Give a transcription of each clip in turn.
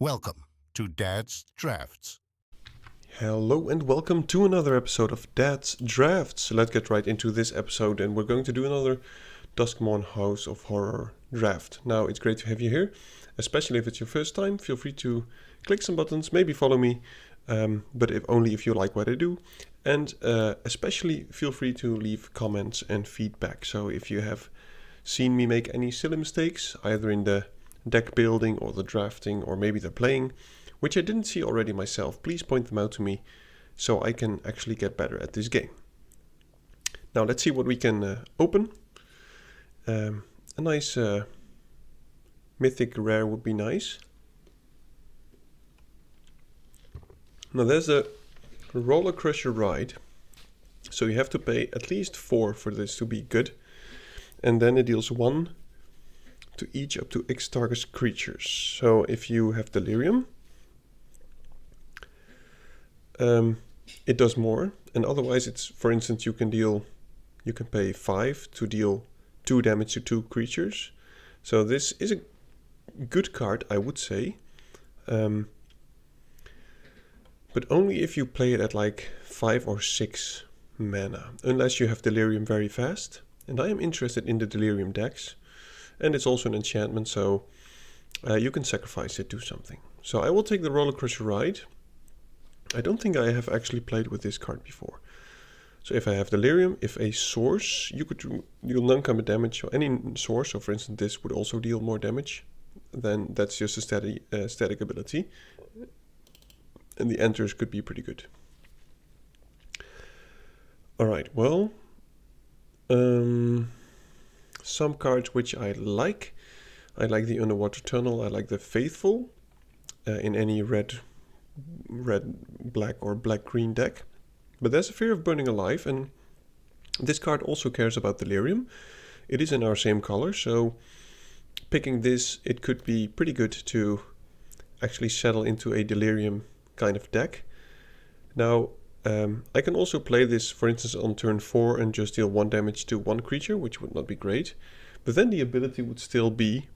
Welcome to Dad's Drafts. Hello and welcome to another episode of Dad's Drafts. Let's get right into this episode, and we're going to do another Duskmourne House of Horror draft. Now, it's great to have you here, especially if it's your first time. Feel free to click some buttons, maybe follow me, but only if you like what I do. And especially feel free to leave comments and feedback. So if you have seen me make any silly mistakes, either in the deck building or the drafting or maybe the playing, which I didn't see already myself, please point them out to me so I can actually get better at this game. Now let's see what we can open. A nice mythic rare would be nice. Now there's a Roller Crusher Ride, so you have to pay at least 4 for this to be good, and then it deals 1 to each up to X target's creatures. So if you have Delirium, it does more, and otherwise it's, for instance, you can pay 5 to deal 2 damage to 2 creatures. So this is a good card, I would say. But only if you play it at like 5 or 6 mana, unless you have Delirium very fast. And I am interested in the Delirium decks. And it's also an enchantment, so you can sacrifice it to something. So I will take the Roller Crusher Ride. I don't think I have actually played with this card before. So if I have Delirium, if a source, you could deal non-combat damage, or any source, so for instance this would also deal more damage, then that's just a static ability. And the enters could be pretty good. Alright, well, some cards which I like the Underwater Tunnel, I like the Faithful in any red, black or black-green deck. But there's a Fear of Burning Alive, and this card also cares about Delirium. It is in our same color, so picking this, it could be pretty good to actually settle into a Delirium kind of deck. Now, I can also play this, for instance, on turn 4 and just deal 1 damage to 1 creature, which would not be great. But then the ability would still be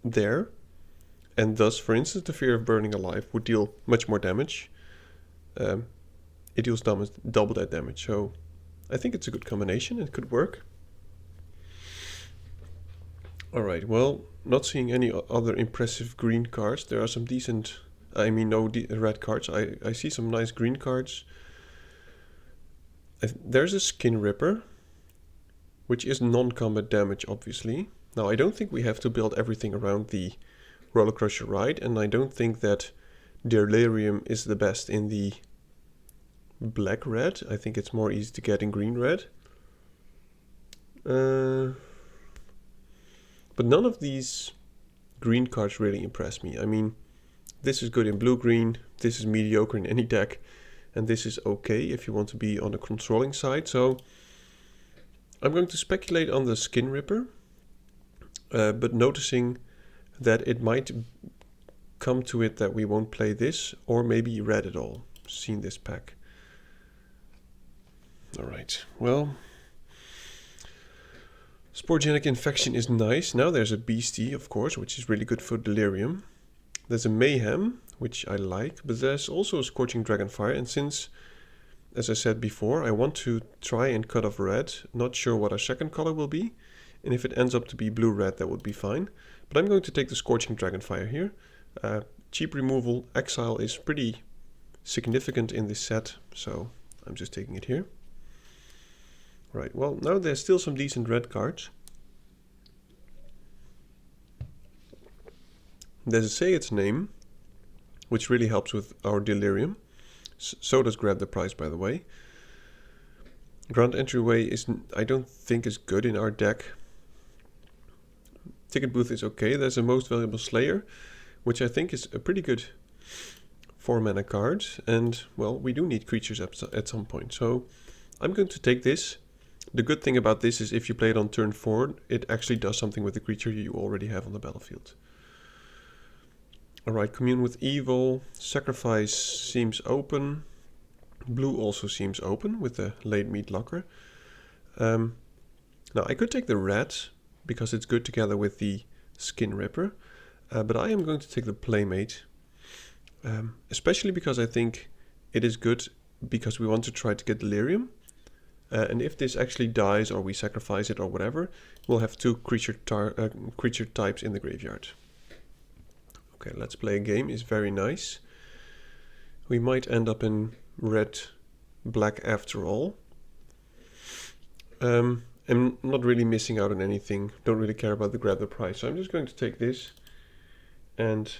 there. And thus, for instance, the Fear of Burning Alive would deal much more damage. It deals double that damage. So I think it's a good combination. It could work. Alright, well, not seeing any other impressive green cards. There are some decent... no red cards. I see some nice green cards. There's a Skin Ripper, which is non-combat damage, obviously. Now, I don't think we have to build everything around the Roller Crusher Ride, and I don't think that Delirium is the best in the black-red. I think it's more easy to get in green-red. But none of these green cards really impress me. I mean, this is good in blue-green, this is mediocre in any deck, and this is okay if you want to be on the controlling side. So I'm going to speculate on the Skin Ripper, but noticing that it might come to it that we won't play this, or maybe red at all, seeing this pack. Alright, well, Sporogenic Infection is nice. Now there's a Beastie, of course, which is really good for Delirium. There's a Mayhem, which I like, but there's also a Scorching Dragonfire, and since, as I said before, I want to try and cut off red, not sure what our second color will be, and if it ends up to be blue-red, that would be fine. But I'm going to take the Scorching Dragonfire here. Cheap removal, exile is pretty significant in this set, so I'm just taking it here. Right, well, now there's still some decent red cards. There's a Say Its Name, which really helps with our Delirium. So does Grab the Prize, by the way. Grand Entryway is, I don't think, is good in our deck. Ticket Booth is okay. There's a Most Valuable Slayer, which I think is a pretty good 4-mana card. And, well, we do need creatures at some point. So I'm going to take this. The good thing about this is if you play it on turn 4, it actually does something with the creature you already have on the battlefield. Alright, Commune with Evil. Sacrifice seems open. Blue also seems open with the late meat locker. Now I could take the red because it's good together with the Skin Ripper. But I am going to take the Playmate especially because I think it is good because we want to try to get Delirium. And if this actually dies or we sacrifice it or whatever, we'll have two creature types in the graveyard. Okay, let's play a game. Is very nice. We might end up in red-black after all. I'm not really missing out on anything. Don't really care about the grab the prize. So I'm just going to take this and,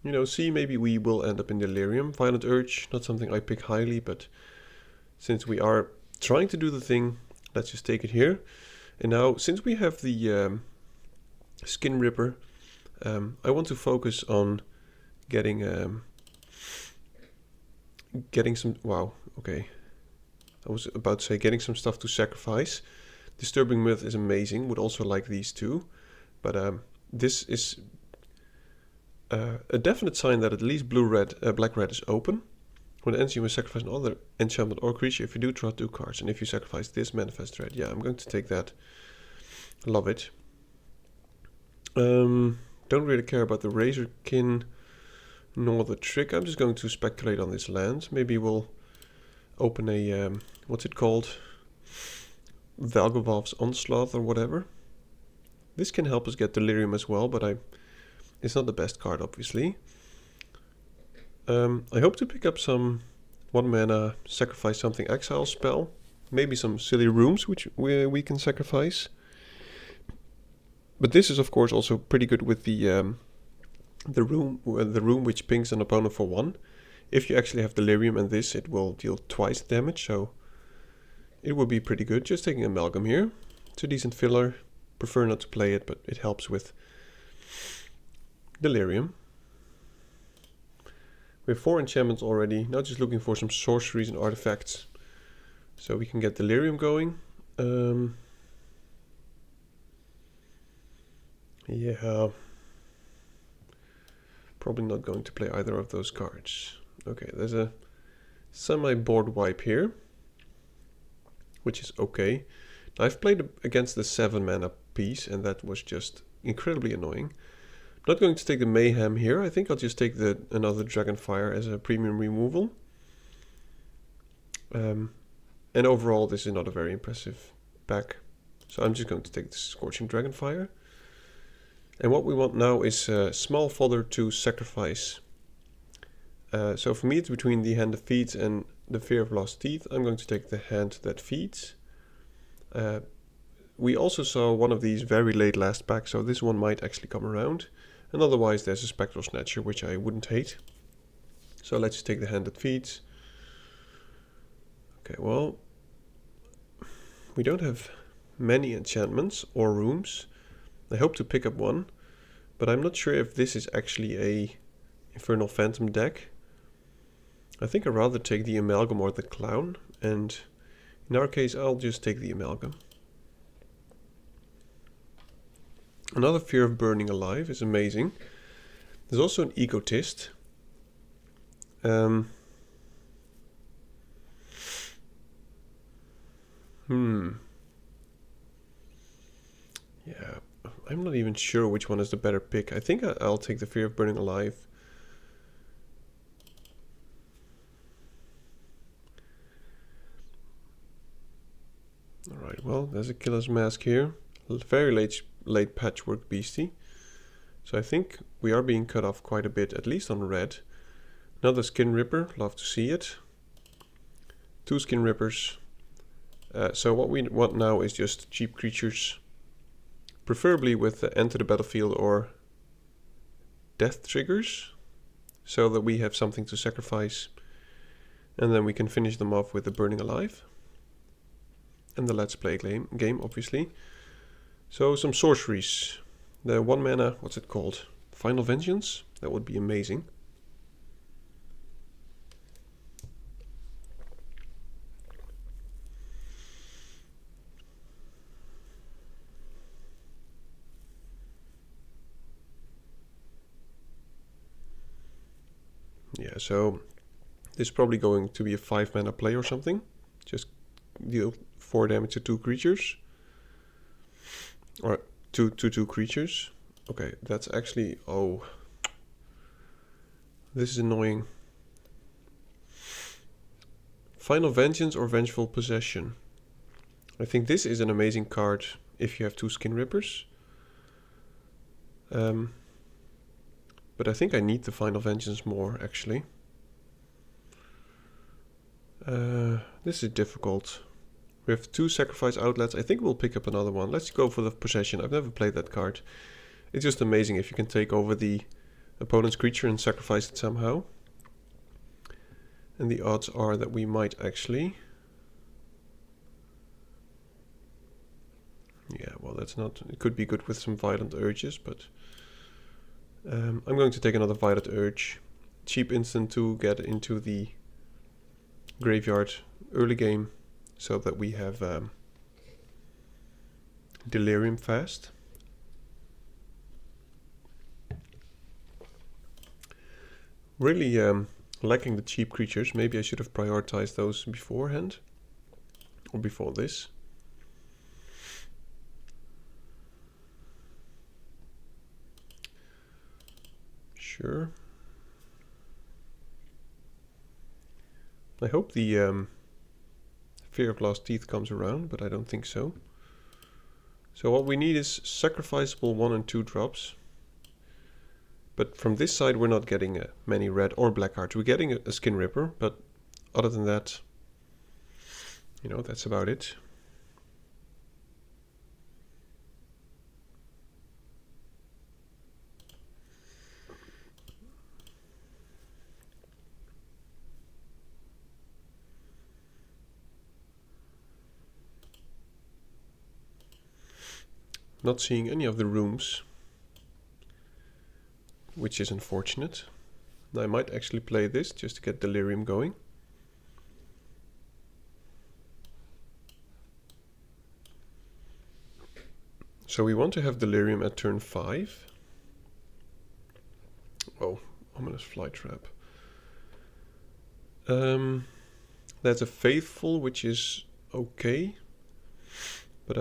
you know, see, maybe we will end up in Delirium. Violent Urge, not something I pick highly, but since we are trying to do the thing, let's just take it here. And now, since we have the Skin Ripper, I want to focus on getting some... Wow, okay. I was about to say getting some stuff to sacrifice. Disturbing Myth is amazing. Would also like these two. But this is a definite sign that at least black-red is open. When it ends, you may sacrifice another enchantment or creature. If you do, draw 2 cards. And if you sacrifice this, manifest red. Yeah, I'm going to take that. Love it. Don't really care about the Razorkin nor the trick. I'm just going to speculate on this land. Maybe we'll open a, what's it called? Valgovolf's Onslaught or whatever. This can help us get Delirium as well, but it's not the best card, obviously. I hope to pick up some 1 mana, sacrifice something, exile spell. Maybe some silly rooms which we can sacrifice. But this is of course also pretty good with the room which pings an opponent for 1. If you actually have Delirium and this, it will deal twice damage, so it will be pretty good. Just taking Amalgam here. It's a decent filler. Prefer not to play it, but it helps with Delirium. We have 4 enchantments already. Now just looking for some sorceries and artifacts, so we can get Delirium going. Yeah. Probably not going to play either of those cards. Okay, there's a semi-board wipe here, which is okay. Now, I've played against the 7 mana piece, and that was just incredibly annoying. I'm not going to take the Mayhem here. I think I'll just take another Dragonfire as a premium removal. And overall, this is not a very impressive pack. So I'm just going to take the Scorching Dragonfire. And what we want now is small fodder to sacrifice. So for me, it's between the Hand that Feeds and the Fear of Lost Teeth. I'm going to take the Hand that Feeds. We also saw one of these very late last pack, so this one might actually come around. And otherwise there's a Spectral Snatcher, which I wouldn't hate. So let's just take the Hand that Feeds. Okay, well, we don't have many enchantments or rooms. I hope to pick up one, but I'm not sure if this is actually a Infernal Phantom deck. I think I'd rather take the Amalgam or the Clown, and in our case I'll just take the Amalgam. Another Fear of Burning Alive is amazing. There's also an Egotist. Yeah, I'm not even sure which one is the better pick. I think I'll take the Fear of Burning Alive. Alright, well, there's a Killer's Mask here. Very late Patchwork Beastie. So I think we are being cut off quite a bit, at least on red. Another Skin Ripper, love to see it. 2 Skin Rippers. So what we want now is just cheap creatures. Preferably with Enter the Battlefield or Death Triggers. So that we have something to sacrifice. And then we can finish them off with the Burning Alive. And the Let's Play game, obviously. So some sorceries. The 1 mana, what's it called? Final Vengeance? That would be amazing. Yeah, so this is probably going to be a 5 mana play or something. Just deal 4 damage to 2 creatures. Or two creatures. Okay, that's actually... Oh. This is annoying. Final Vengeance or Vengeful Possession. I think this is an amazing card if you have 2 Skin Rippers. But I think I need the Final Vengeance more, actually. This is difficult. We have 2 Sacrifice Outlets. I think we'll pick up another one. Let's go for the Possession. I've never played that card. It's just amazing if you can take over the opponent's creature and sacrifice it somehow. And the odds are that we might actually... Yeah, well, that's not... It could be good with some Violent Urges, but... I'm going to take another Violent Urge. Cheap instant to get into the graveyard early game, so that we have Delirium fast. Really lacking the cheap creatures. Maybe I should have prioritized those beforehand. Or before this. Sure. I hope the Fear of Lost Teeth comes around, but I don't think so. So what we need is sacrificable 1 and 2 drops. But from this side we're not getting many red or black cards. We're getting a Skin Ripper, but other than that, you know, that's about it. Not seeing any of the rooms, which is unfortunate. I might actually play this just to get Delirium going. So we want to have Delirium at turn 5. Oh, Ominous Fly Trap. That's a Faithful, which is okay. But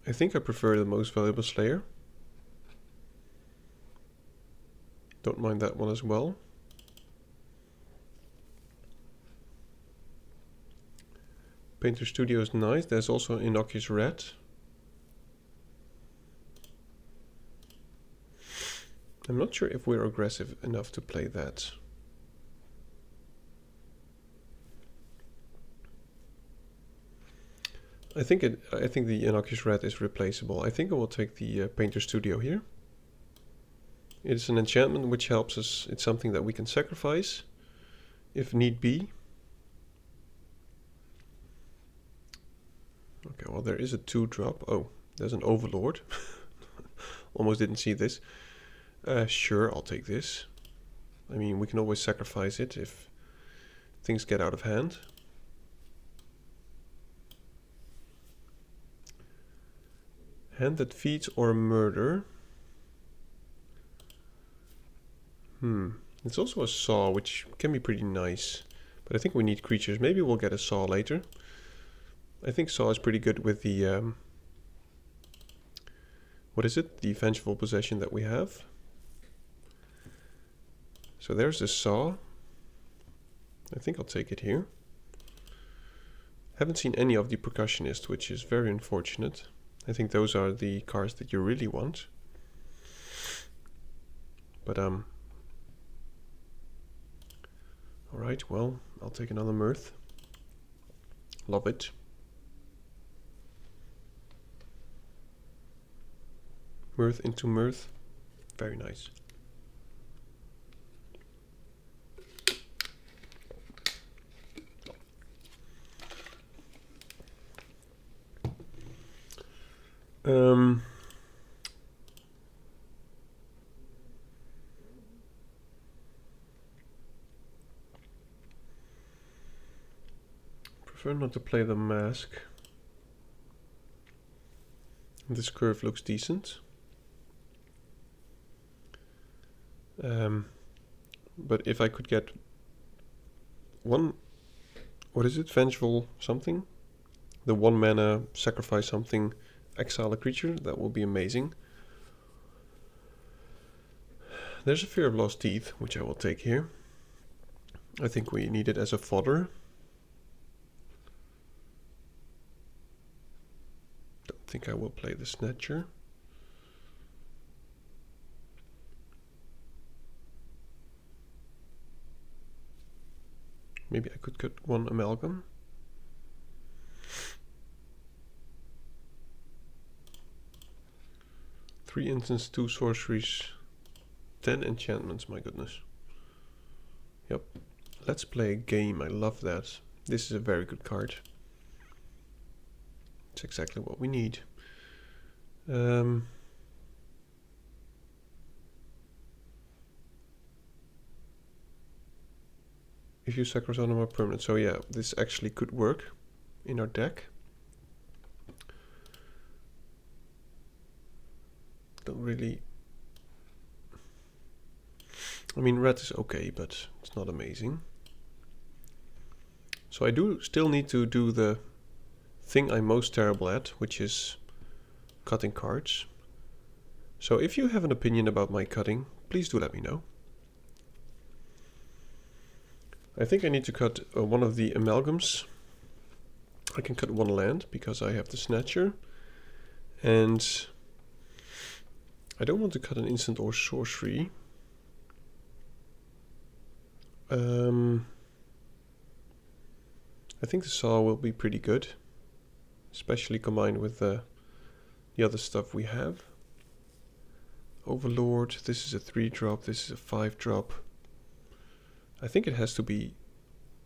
I think I prefer the Most Valuable Slayer. Don't mind that one as well. Painter Studio is nice. There's also Innocuous Red. I'm not sure if we're aggressive enough to play that. I think the Innocuous Red is replaceable. I think I will take the Painter Studio here. It's an enchantment which helps us. It's something that we can sacrifice if need be. Okay, well, there is a 2-drop. Oh, there's an Overlord. Almost didn't see this. Sure, I'll take this. I mean, we can always sacrifice it if things get out of hand. Hand that feeds or murder. It's also a Saw, which can be pretty nice. But I think we need creatures. Maybe we'll get a Saw later. I think Saw is pretty good with the... what is it? The Vengeful Possession that we have. So there's the Saw. I think I'll take it here. Haven't seen any of the Percussionist, which is very unfortunate. I think those are the cards that you really want. But alright, well, I'll take another Mirth. Love it. Mirth into Mirth. Very nice. Prefer not to play the Mask. This curve looks decent. But if I could get one, what is it? Vengeful something? The 1 mana, sacrifice something, exile a creature, that will be amazing. There's a Fear of Lost Teeth, which I will take here. I think we need it as a fodder. Don't think I will play the Snatcher. Maybe I could cut one Amalgam. Three instants, 2 sorceries, 10 enchantments, my goodness. Yep. Let's play a game, I love that. This is a very good card. It's exactly what we need. If you sacrifice one of our permanent. So yeah, this actually could work in our deck. Don't really... I mean, red is okay, but it's not amazing. So I do still need to do the thing I'm most terrible at, which is cutting cards. So if you have an opinion about my cutting, please do let me know. I think I need to cut one of the amalgams. I can cut one land because I have the Snatcher. And I don't want to cut an instant or sorcery. I think the Saw will be pretty good, especially combined with the other stuff we have. Overlord, this is a 3-drop, this is a 5-drop. I think it has to be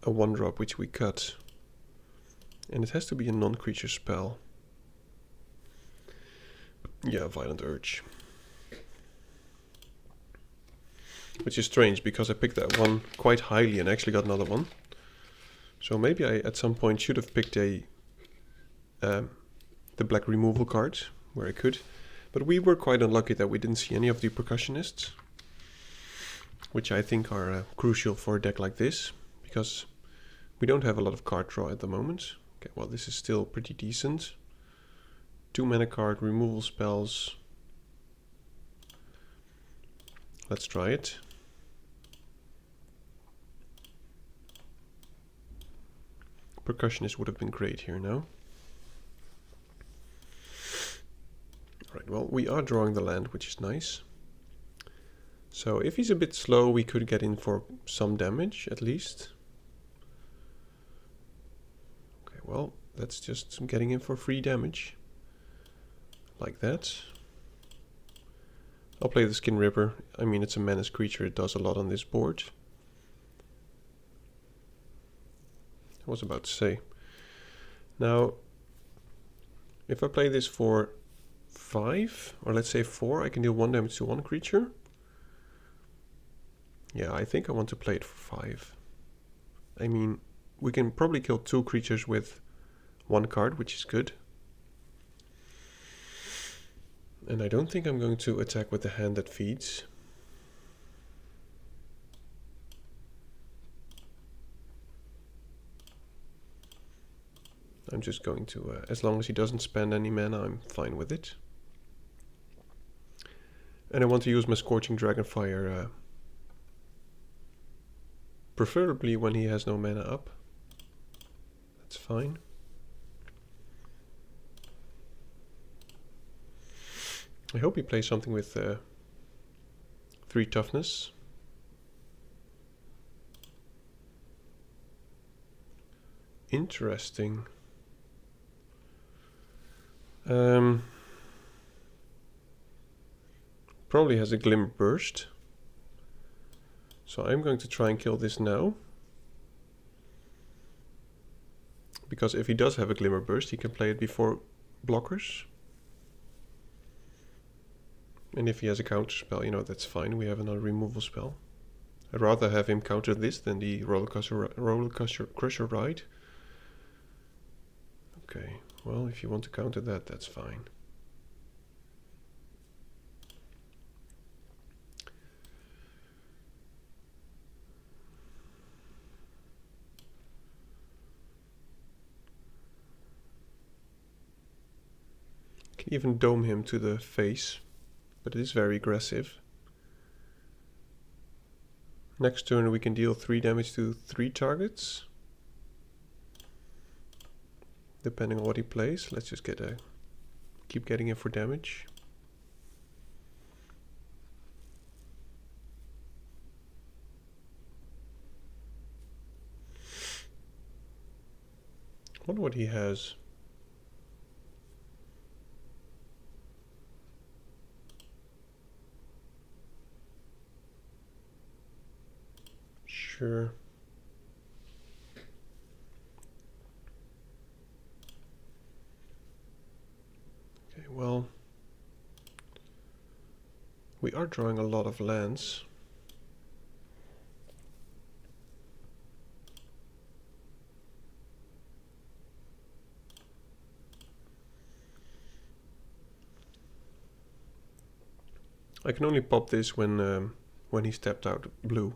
a 1-drop which we cut. And it has to be a non-creature spell. Yeah, Violent Urge. Which is strange because I picked that one quite highly and actually got another one. So maybe I at some point should have picked the black removal card where I could. But we were quite unlucky that we didn't see any of the percussionists, which I think are crucial for a deck like this, because we don't have a lot of card draw at the moment. Okay, well, this is still pretty decent. 2 mana card, removal spells. Let's try it. Percussionist would have been great here now. Right, well, we are drawing the land, which is nice. So if he's a bit slow, we could get in for some damage, at least. Okay, well, that's just getting in for free damage. Like that. I'll play the Skin Ripper. I mean, it's a menace creature, it does a lot on this board. I was about to say. Now, if I play this for 5, or let's say 4, I can deal 1 damage to 1 creature. Yeah, I think I want to play it for 5. I mean, we can probably kill 2 creatures with 1 card, which is good. And I don't think I'm going to attack with the hand that feeds. I'm just going to, as long as he doesn't spend any mana, I'm fine with it. And I want to use my Scorching Dragonfire, preferably when he has no mana up. That's fine. I hope he plays something with 3 toughness. Interesting. Probably has a Glimmer Burst. So I'm going to try and kill this now. Because if he does have a Glimmer Burst, he can play it before blockers. And if he has a counter spell, you know, that's fine. We have another removal spell. I'd rather have him counter this than the Roller Crusher Ride. Okay, well, if you want to counter that, that's fine. Can even dome him to the face, but it is very aggressive. Next turn we can deal 3 damage to 3 targets. Depending on what he plays. Let's just keep getting it for damage. I wonder what he has. Sure. Okay, well, we are drawing a lot of lands. I can only pop this when he stepped out blue.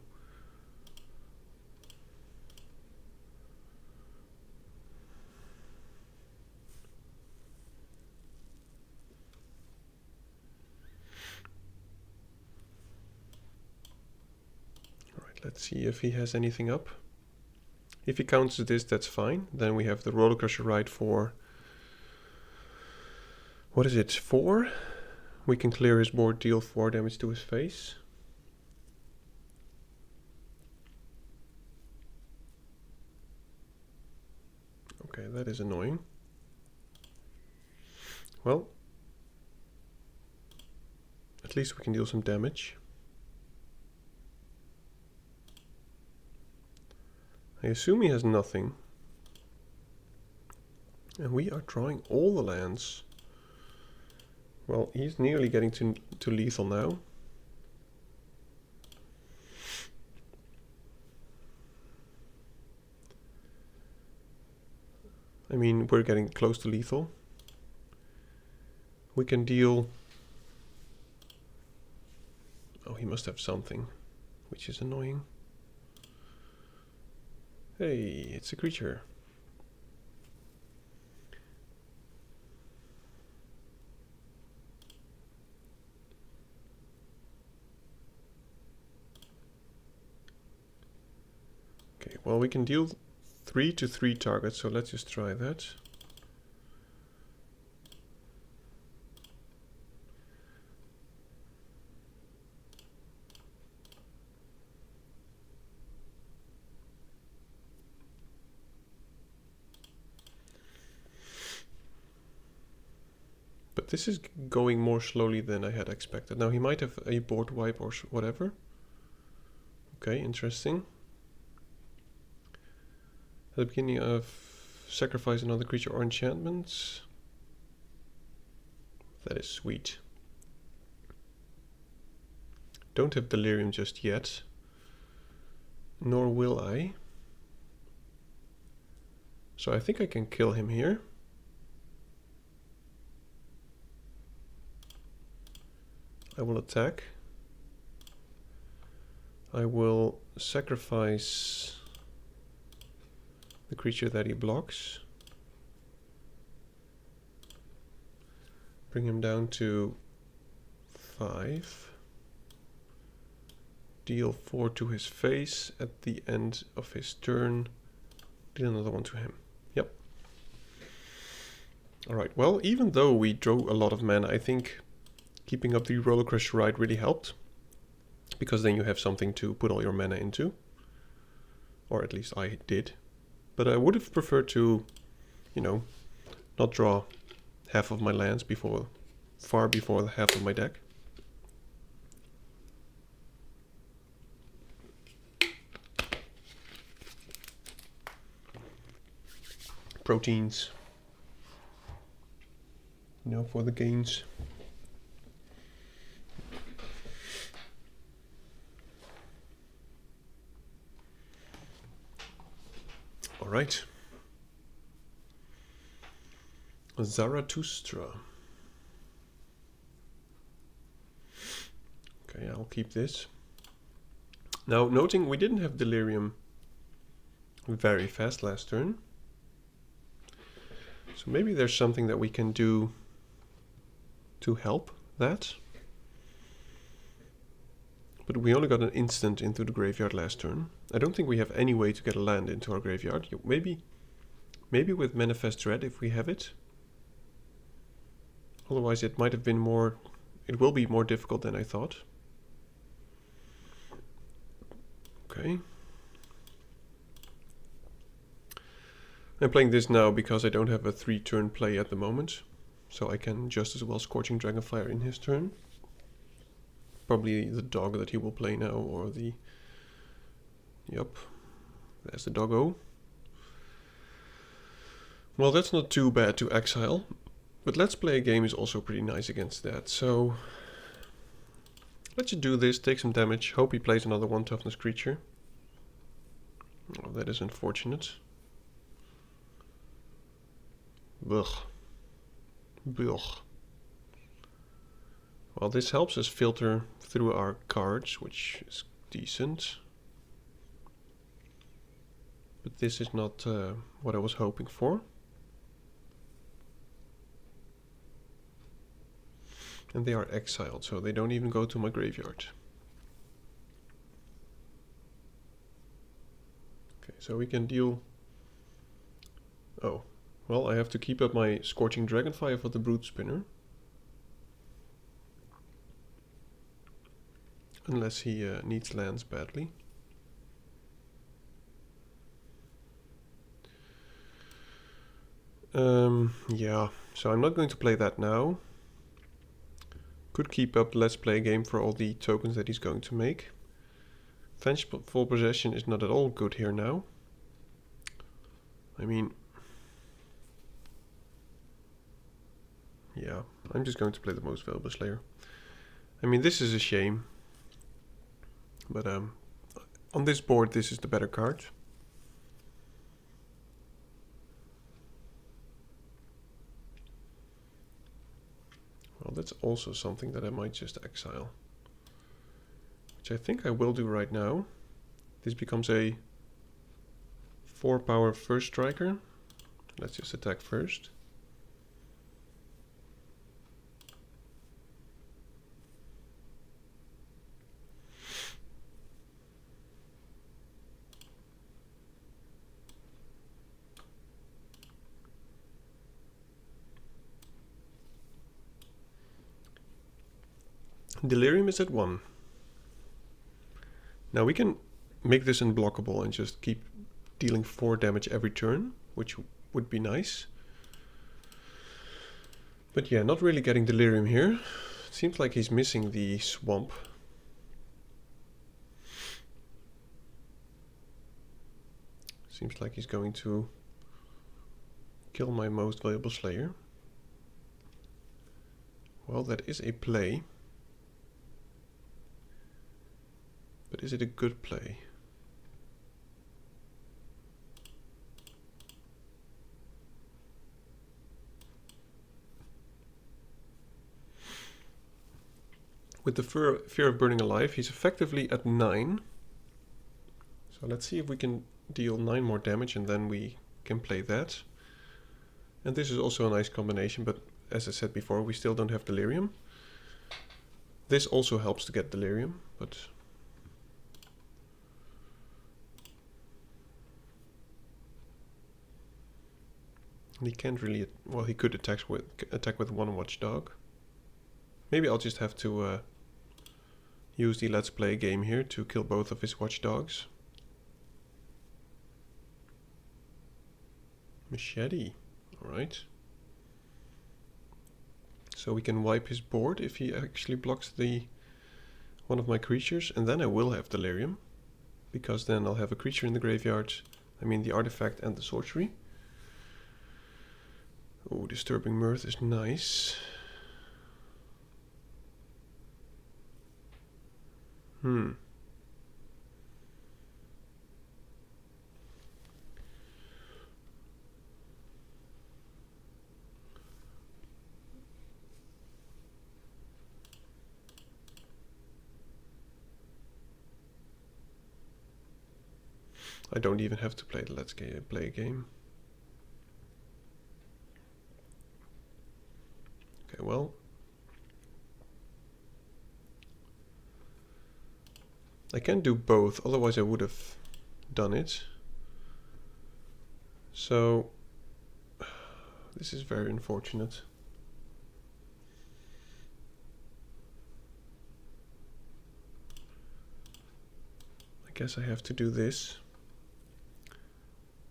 Let's see if he has anything up. If he counters this, that's fine. Then we have the roller crusher ride for, what is it, 4? We can clear his board, deal 4 damage to his face. Okay, that is annoying. Well, at least we can deal some damage. I assume he has nothing. And we are drawing all the lands. Well, he's nearly getting to lethal now. I mean, we're getting close to lethal. We can deal... Oh, he must have something, which is annoying. Hey, it's a creature. Okay, well, we can deal 3 to 3 targets, so let's just try that. But this is going more slowly than I had expected. Now he might have a board wipe or whatever. Okay, interesting. At the beginning of sacrifice another creature or enchantments. That is sweet. Don't have delirium just yet. Nor will I. So I think I can kill him here. I will attack. I will sacrifice the creature that he blocks. Bring him down to 5. Deal 4 to his face at the end of his turn. Deal another one to him. Yep. Alright, well, even though we drew a lot of mana, I think keeping up the roller crusher ride really helped. Because then you have something to put all your mana into. Or at least I did. But I would have preferred to, you know, not draw half of my lands far before the half of my deck. Proteins. You know, for the gains. All right. Zarathustra. Okay, I'll keep this. Now, noting we didn't have delirium very fast last turn. So maybe there's something that we can do to help that. But we only got an instant into the graveyard last turn. I don't think we have any way to get a land into our graveyard. Maybe with Manifest Dread if we have it. Otherwise it might have been more... It will be more difficult than I thought. Okay. I'm playing this now because I don't have a 3-turn play at the moment. So I can just as well Scorching Dragonfire in his turn. Probably the dog that he will play now, or the... Yep, there's the doggo. Well, that's not too bad to exile. But Let's Play a Game is also pretty nice against that, so... Let's just do this, take some damage, hope he plays another 1 toughness creature. Oh, that is unfortunate. Ugh. Ugh. Well, this helps us filter through our cards, which is decent. But this is not what I was hoping for. And they are exiled, so they don't even go to my graveyard. Okay, so we can deal... Oh, well, I have to keep up my Scorching Dragonfire for the Brood Spinner. Unless he needs lands badly. Yeah, so I'm not going to play that now. Could keep up the Let's Play game for all the tokens that he's going to make. Vengeful Possession is not at all good here now. I mean... Yeah, I'm just going to play the Most Valuable Slayer. I mean, this is a shame. But on this board, this is the better card. Well, that's also something that I might just exile. Which I think I will do right now. This becomes a 4-power first striker. Let's just attack first. Delirium is at 1. Now we can make this unblockable and just keep dealing 4 damage every turn, which would be nice. But yeah, not really getting Delirium here. It seems like he's missing the swamp. Seems like he's going to kill my Most Valuable Slayer. Well, that is a play. But is it a good play? With the Fear of Burning Alive, he's effectively at 9. So let's see if we can deal 9 more damage and then we can play that. And this is also a nice combination, but as I said before, we still don't have Delirium. This also helps to get Delirium, but... He can't really... Well, he could attack with 1 Watchdog. Maybe I'll just have to use the Let's Play game here to kill both of his Watchdogs. Machete. Alright. So we can wipe his board if he actually blocks one of my creatures. And then I will have Delirium. Because then I'll have a creature in the graveyard. I mean the artifact and the sorcery. Oh, Disturbing Mirth is nice. I don't even have to play the Let's Play game. Okay, well. I can't do both, otherwise I would have done it. So this is very unfortunate. I guess I have to do this.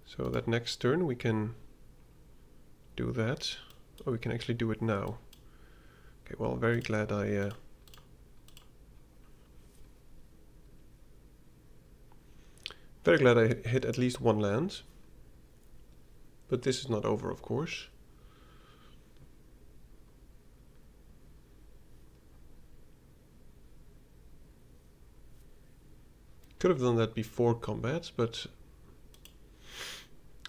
So that next turn we can do that. Oh, we can actually do it now. Okay, well, very glad I hit at least one land. But this is not over, of course. Could have done that before combat, but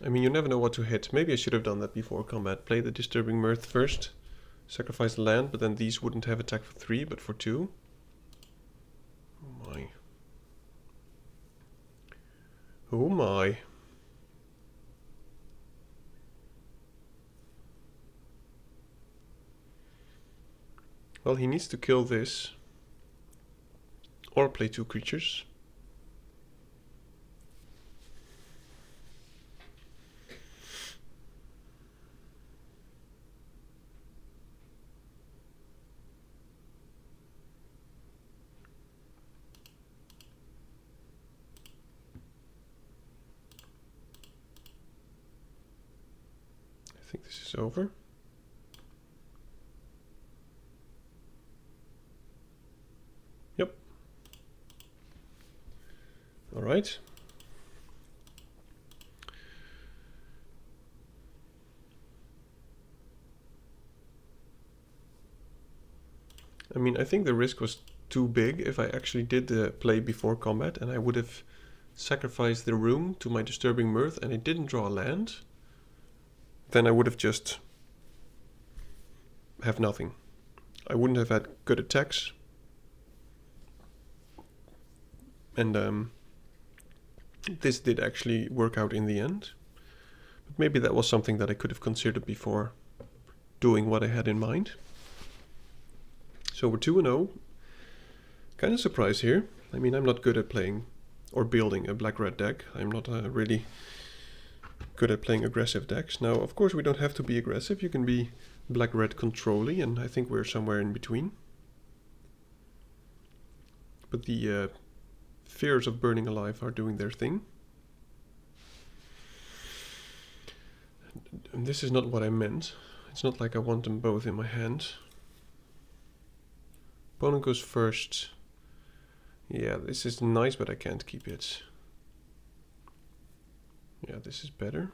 I mean, you never know what to hit. Maybe I should have done that before combat. Play the Disturbing Mirth first, sacrifice the land, but then these wouldn't have attack for 3, but for 2. Oh my. Oh my. Well, he needs to kill this. Or play 2 creatures. I think this is over. Yep. All right. I mean, I think the risk was too big if I actually did the play before combat, and I would have sacrificed the room to my Disturbing Mirth and it didn't draw a land. Then I would have just have nothing. I wouldn't have had good attacks. And this did actually work out in the end. But maybe that was something that I could have considered before doing what I had in mind. So we're 2-0. Kind of surprised here. I mean, I'm not good at playing or building a black-red deck. I'm not really good at playing aggressive decks. Now, of course, we don't have to be aggressive. You can be black-red control-y, and I think we're somewhere in between. But the fears of burning alive are doing their thing. And this is not what I meant. It's not like I want them both in my hand. Opponent goes first. Yeah, this is nice, but I can't keep it. Yeah, this is better.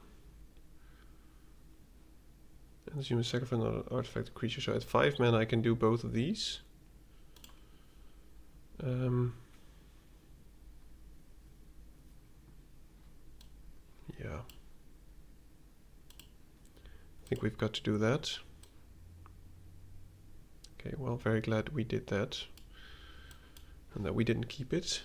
And assume a sacrifice an artifact creature. So at 5 mana I can do both of these. Yeah. I think we've got to do that. Okay, well, very glad we did that. And that we didn't keep it.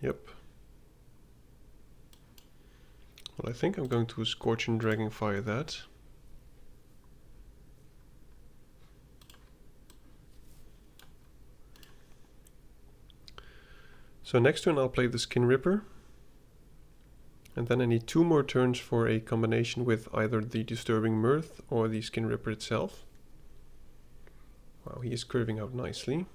Yep. Well, I think I'm going to Scorch and Dragonfire that. So next turn I'll play the Skin Ripper. And then I need 2 more turns for a combination with either the Disturbing Mirth or the Skin Ripper itself. Wow, he is curving out nicely.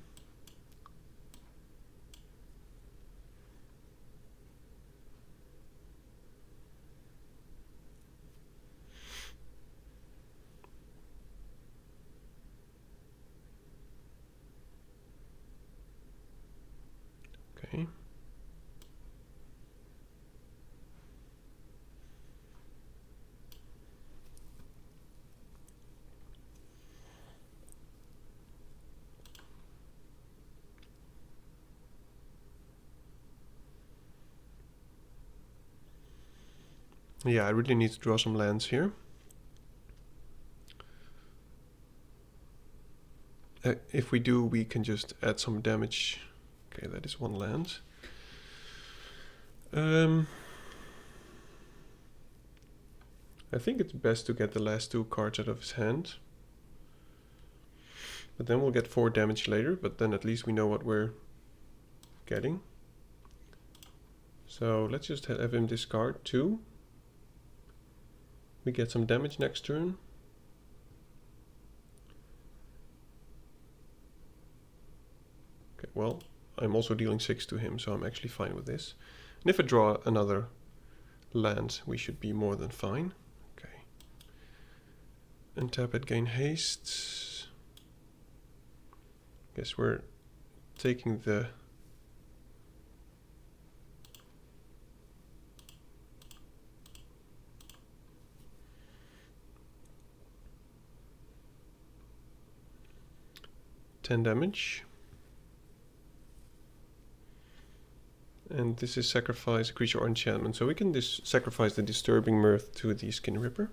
Okay. Yeah, I really need to draw some lands here. If we do, we can just add some damage. Okay, that is 1 land. I think it's best to get the last 2 cards out of his hand. But then we'll get 4 damage later, but then at least we know what we're getting. So let's just have him discard 2. We get some damage next turn. Okay, well, I'm also dealing 6 to him, so I'm actually fine with this. And if I draw another land, we should be more than fine. Okay. Untap it, gain haste. Guess we're taking the damage. And this is sacrifice a creature or enchantment. So we can sacrifice the Disturbing Mirth to the Skin Ripper.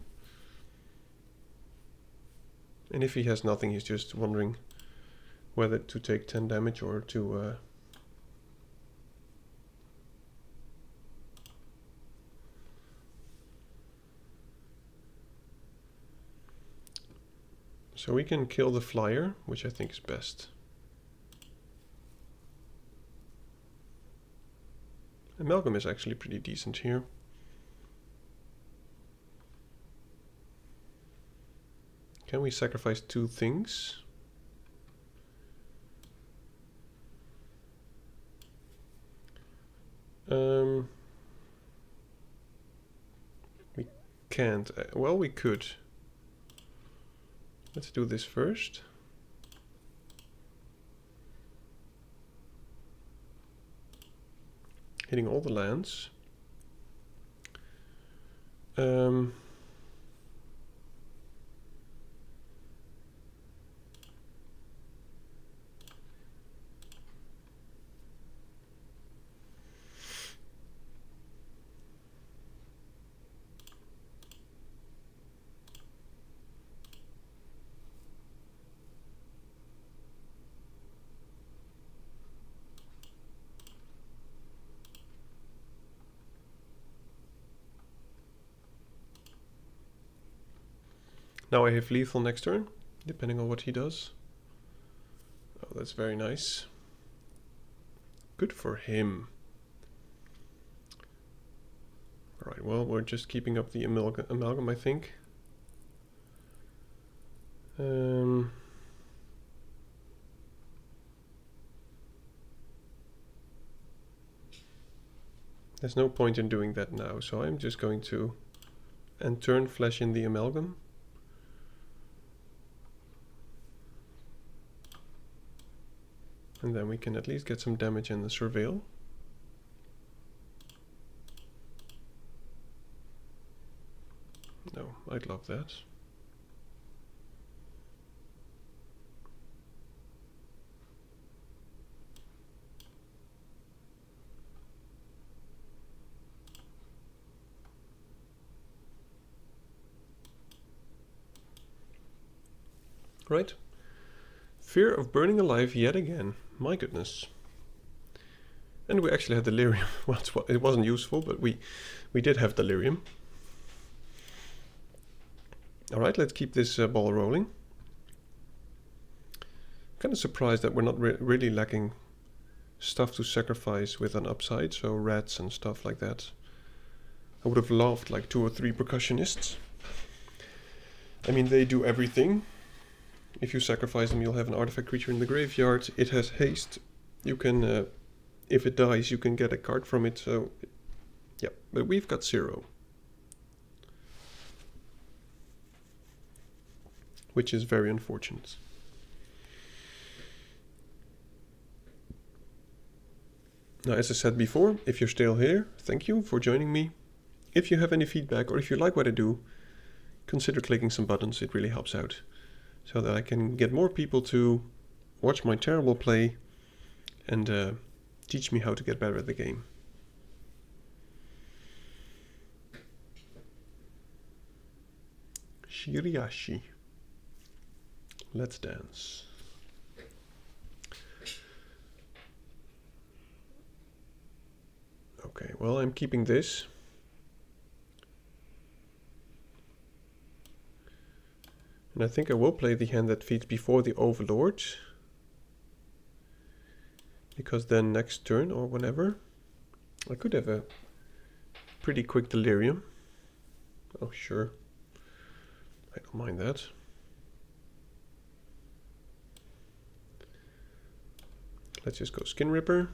And if he has nothing, he's just wondering whether to take 10 damage or to... So we can kill the flyer, which I think is best. Amalgam is actually pretty decent here. Can we sacrifice 2 things? We can't. Well, we could. Let's do this first. Hitting all the lands. Now I have lethal next turn, depending on what he does. Oh, that's very nice. Good for him. Alright, well, we're just keeping up the amalgam, I think. There's no point in doing that now, so I'm just going to end turn flash in the amalgam. And then we can at least get some damage in the Surveil. No, I'd love that. Right. Fear of burning alive yet again. My goodness. And we actually had delirium. Well, it wasn't useful, but we did have delirium. Alright, let's keep this ball rolling. Kind of surprised that we're not really lacking stuff to sacrifice with an upside, so rats and stuff like that. I would have loved like 2 or 3 percussionists. I mean, they do everything. If you sacrifice them, you'll have an artifact creature in the graveyard. It has haste. You can, if it dies, you can get a card from it. So, yeah, but we've got 0. Which is very unfortunate. Now, as I said before, if you're still here, thank you for joining me. If you have any feedback or if you like what I do, consider clicking some buttons. It really helps out. So that I can get more people to watch my terrible play and teach me how to get better at the game. Shiriashi. Let's dance. Okay, well, I'm keeping this. And I think I will play the hand that feeds before the Overlord. Because then next turn or whenever, I could have a pretty quick delirium. Oh, sure. I don't mind that. Let's just go Skin Ripper.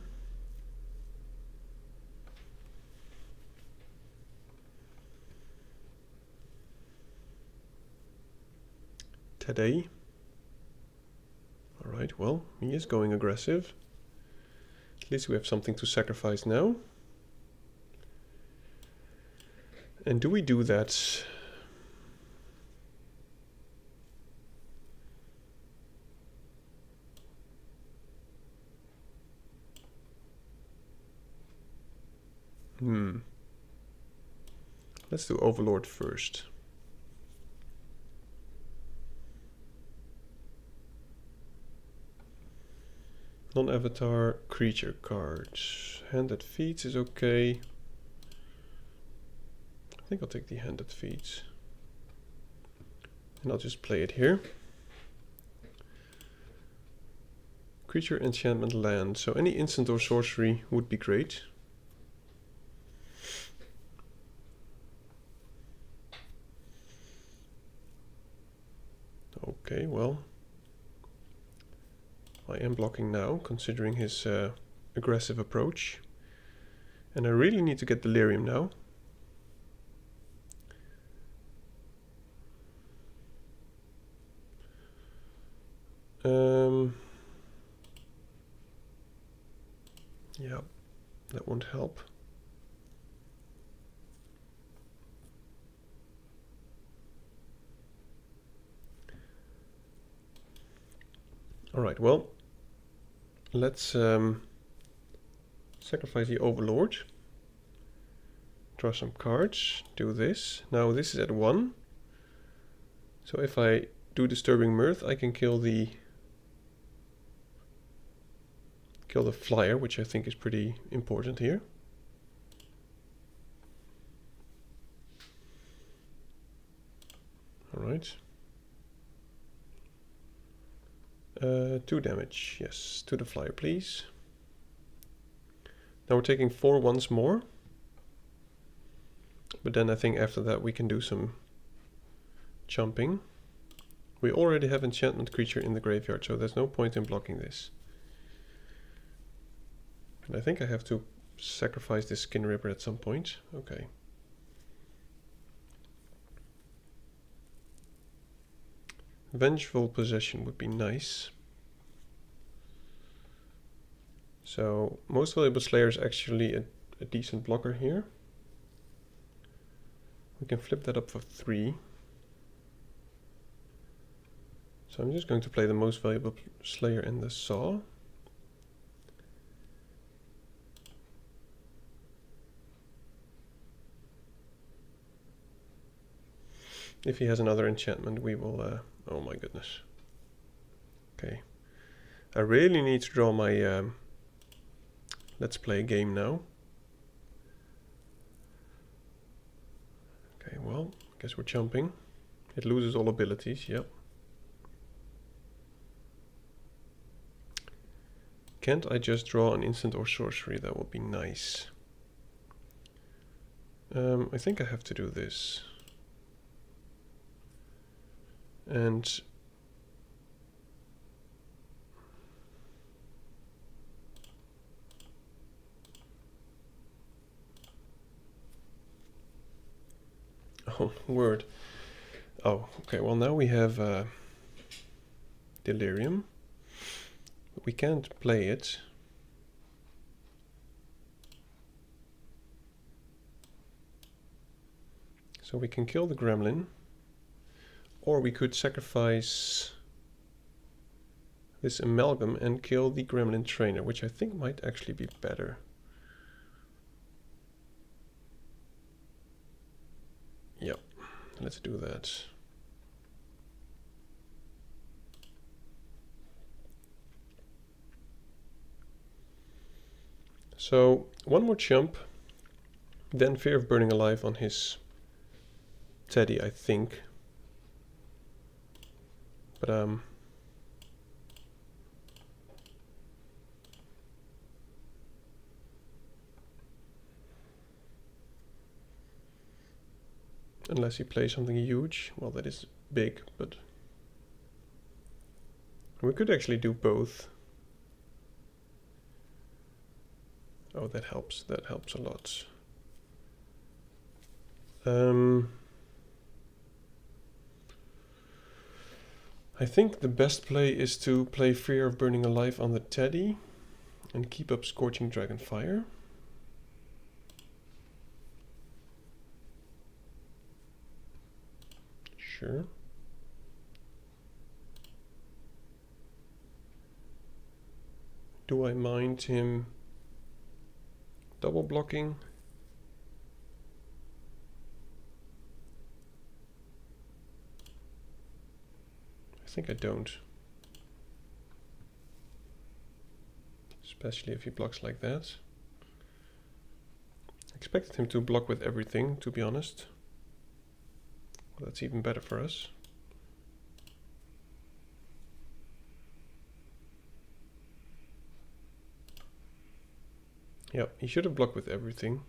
Today. Alright, well, he is going aggressive. At least we have something to sacrifice now. And do we do that? Let's do Overlord first. Non-avatar creature cards. Hand that feeds is okay. I think I'll take the hand that feeds. And I'll just play it here. Creature, enchantment, land. So any instant or sorcery would be great. Okay, well, I am blocking now, considering his aggressive approach. And I really need to get Delirium now. Yeah, that won't help. Alright, well, let's sacrifice the Overlord. Draw some cards, do this. Now this is at 1. So if I do Disturbing Mirth, I can kill the flyer, which I think is pretty important here. Alright. 2 damage, yes, to the flyer, please. Now we're taking 4 once more. But then I think after that we can do some jumping. We already have enchantment creature in the graveyard, so there's no point in blocking this. And I think I have to sacrifice this Skin Ripper at some point. Okay. Vengeful Possession would be nice. So Most Valuable Slayer is actually a decent blocker here. We can flip that up for 3. So I'm just going to play the Most Valuable Slayer and the Saw. If he has another enchantment, we will... oh my goodness. Okay. I really need to draw my Let's Play game now. Okay, well, I guess we're jumping. It loses all abilities, yep. Can't I just draw an instant or sorcery? That would be nice. I think I have to do this. And oh, word. Oh, okay, well now we have Delirium. But we can't play it. So we can kill the Gremlin. Or we could sacrifice this Amalgam and kill the Gremlin Trainer, which I think might actually be better. Yep, let's do that. So, one more jump, Then Fear of Burning Alive on his Teddy, I think. But unless he plays something huge, well, that is big, but we could actually do both. Oh, that helps. That helps a lot. I think the best play is to play Fear of Burning Alive on the Teddy and keep up Scorching Dragonfire. Sure. Do I mind him double blocking? I think I don't. Especially if he blocks like that. I expected him to block with everything, to be honest. Well, that's even better for us. Yeah, he should have blocked with everything.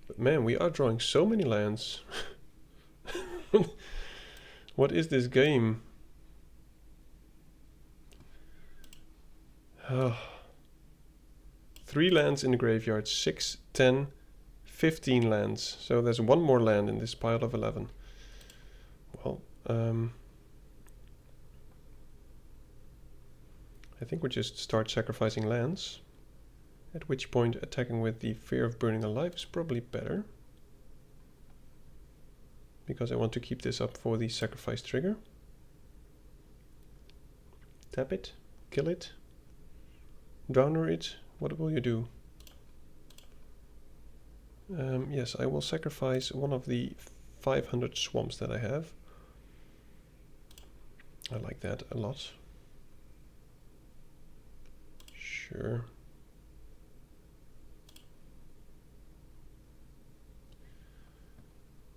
But man, we are drawing so many lands. What is this game? Oh. 3 lands in the graveyard, 6, 10, 15 lands. So there's one more land in this pile of 11. Well, I think we just start sacrificing lands. At which point attacking with the Fear of Burning Alive is probably better. Because I want to keep this up for the sacrifice trigger. Tap it, kill it, downer it. What will you do? Yes, I will sacrifice one of the 500 swamps that I have. I like that a lot. Sure.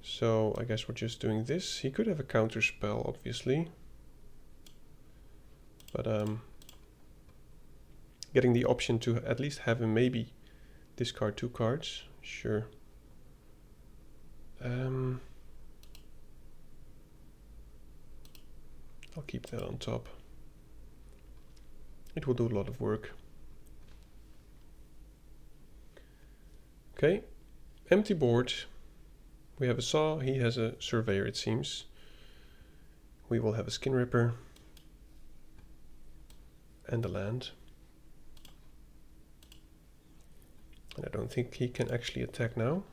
So I guess we're just doing this. He could have a counter spell, obviously. But getting the option to at least have him maybe discard 2 cards. Sure. I'll keep that on top. It will do a lot of work. Okay, empty board. We have a saw, he has a surveyor, it seems. We will have a skin ripper and a land. And I don't think he can actually attack now.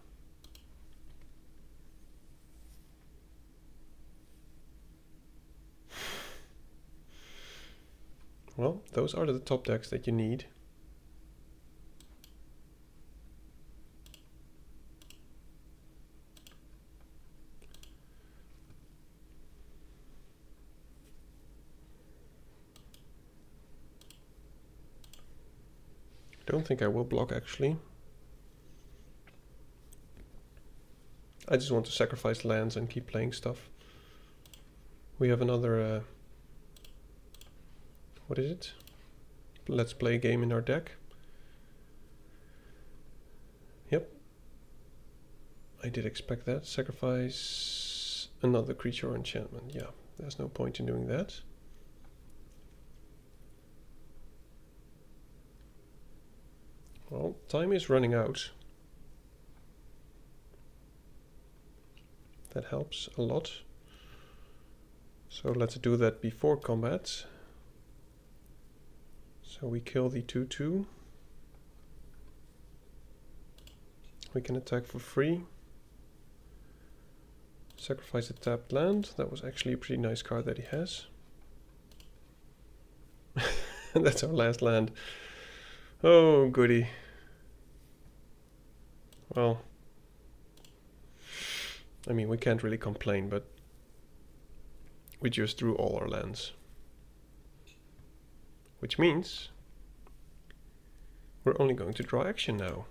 Well, those are the top decks that you need. Don't think I will block actually. I just want to sacrifice lands and keep playing stuff. We have another what is it? Let's play game in our deck. Yep. I did expect that. Sacrifice another creature or enchantment. Yeah, there's no point in doing that. Well, time is running out. That helps a lot. So let's do that before combat. So we kill the 2/2. We can attack for free. Sacrifice a tapped land. That was actually a pretty nice card that he has. And that's our last land. Oh, goody. Well, I mean, we can't really complain, but we just drew all our lands. Which means we're only going to draw action now.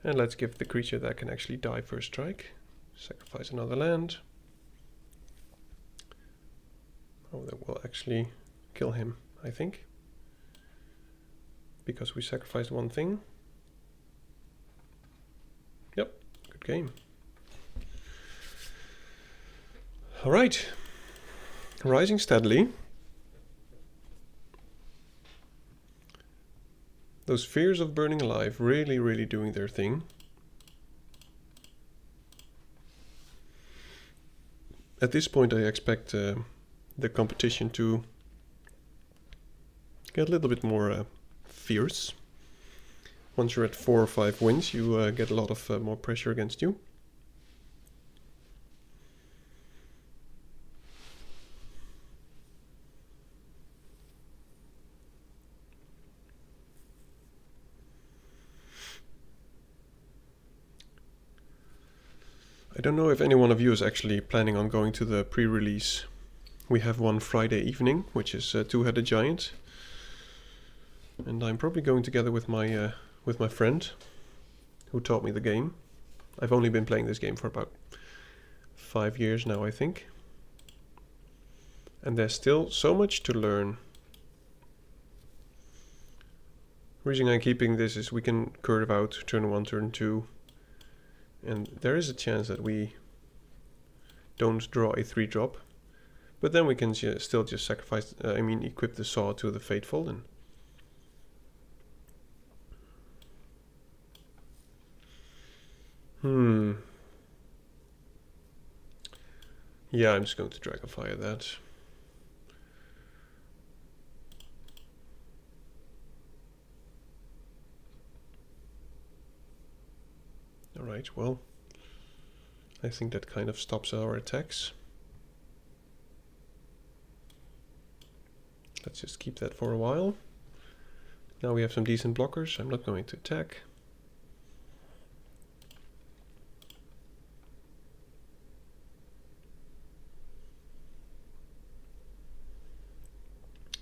And let's give the creature that can actually die first strike. Sacrifice another land. Oh, that will actually kill him, I think. Because we sacrificed one thing. Yep, good game. Alright. Rising steadily. Those fears of burning alive really doing their thing. At this point I expect the competition to get a little bit more fierce. Once you're at 4 or 5 wins, you get a lot of more pressure against you. I don't know if any one of you is actually planning on going to the pre-release. We have one Friday evening, which is Two-Headed Giant. And I'm probably going together with my friend who taught me the game. I've only been playing this game for about 5 years now, I think. And there's still so much to learn. The reason I'm keeping this is we can curve out turn 1, turn 2. And there is a chance that we don't draw a 3-drop. But then we can still just sacrifice, equip the Saw to the Fateful. And yeah, I'm just going to Dragonfire that. Alright, well, I think that kind of stops our attacks. Let's just keep that for a while. Now we have some decent blockers. I'm not going to attack.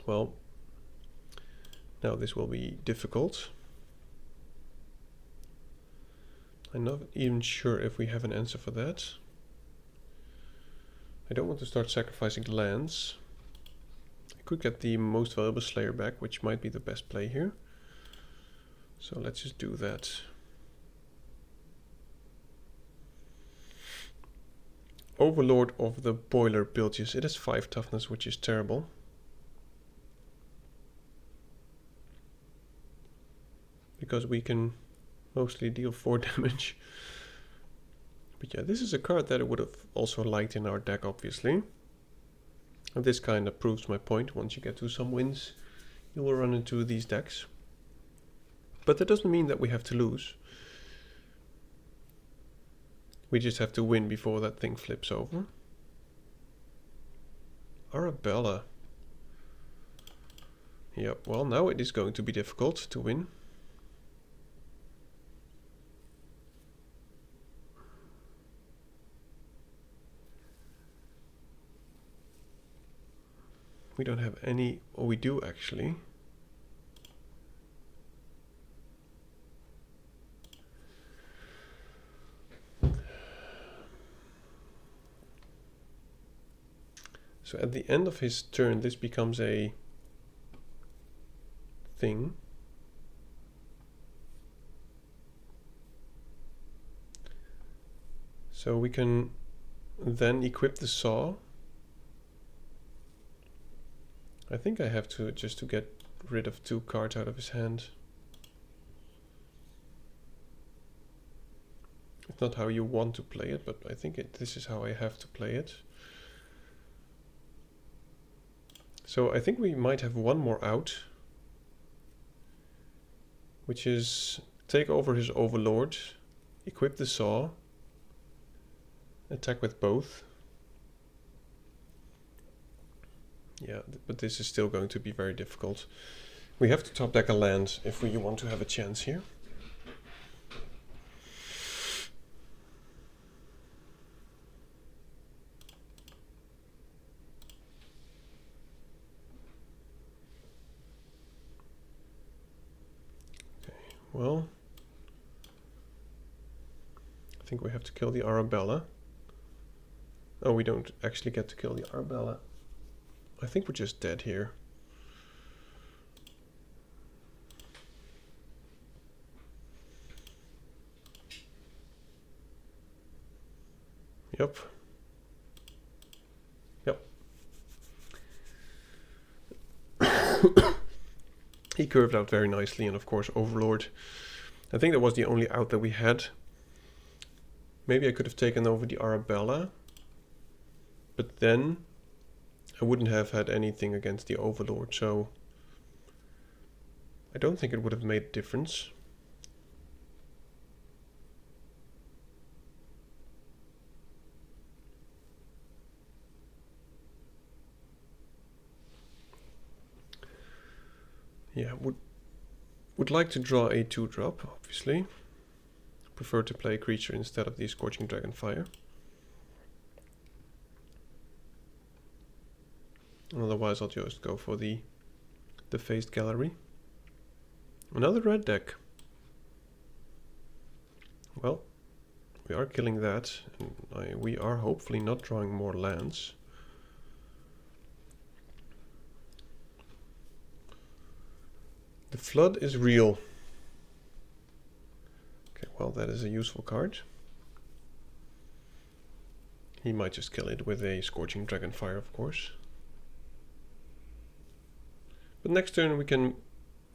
Well, now this will be difficult. I'm not even sure if we have an answer for that. I don't want to start sacrificing lands. I could get the most valuable Slayer back, which might be the best play here. So let's just do that. Overlord of the Boiler Bilges. It has 5 toughness, which is terrible. Because we can mostly deal 4 damage. But yeah, this is a card that I would have also liked in our deck, obviously. And this kind of proves my point. Once you get to some wins, you will run into these decks. But that doesn't mean that we have to lose. We just have to win before that thing flips over. Arabella. Yep, well, now it is going to be difficult to win. We don't have any, or we do actually. So at the end of his turn, this becomes a thing. So we can then equip the Saw. I think I have to just to get rid of 2 cards out of his hand. It's not how you want to play it, but I think this is how I have to play it. So I think we might have one more out, which is take over his Overlord, equip the Saw, attack with both. Yeah, but this is still going to be very difficult. We have to top deck a land if we want to have a chance here. Okay, well, think we have to kill the Arabella. Oh, we don't actually get to kill the Arabella. I think we're just dead here. Yep. Yep. He curved out very nicely, and of course Overlord. I think that was the only out that we had. Maybe I could have taken over the Arabella, but then I wouldn't have had anything against the Overlord, so I don't think it would have made a difference. Yeah, would like to draw a 2-drop, obviously. Prefer to play a creature instead of the Scorching Dragonfire. Otherwise I'll just go for the Phased Gallery. Another red deck. Well, we are killing that, and we are hopefully not drawing more lands. The Flood is real. Okay, well, that is a useful card. He might just kill it with a Scorching Dragonfire, of course. But next turn we can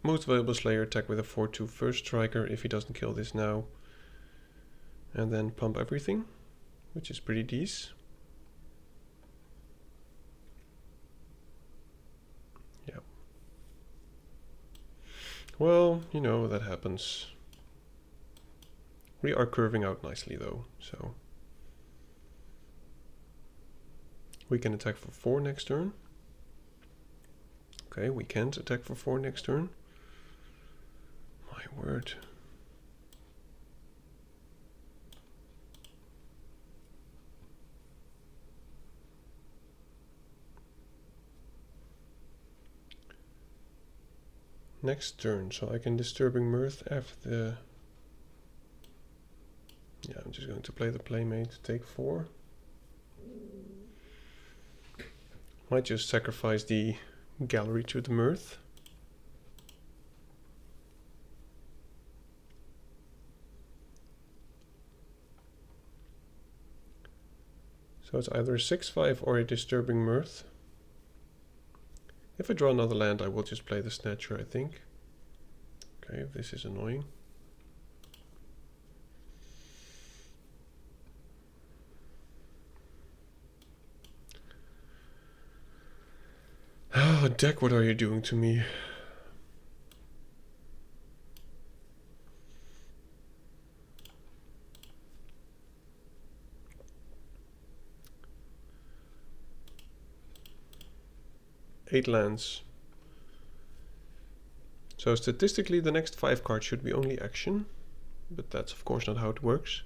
Most Valuable Slayer attack with a 4/2 first striker if he doesn't kill this now. And then pump everything, which is pretty decent. Yeah. Well, you know, that happens. We are curving out nicely though, so we can attack for 4 next turn. Okay, we can't attack for 4 next turn. My word. Next turn, so I can Disturbing Mirth after the... Yeah, I'm just going to play the Playmate to take 4. Might just sacrifice the Gallery to the Mirth. So it's either a 6/5 or a Disturbing Mirth. If I draw another land, I will just play the Snatcher, I think. Okay, if this is annoying. Oh, deck, what are you doing to me? Eight lands. So statistically the next 5 cards should be only action, but that's of course not how it works.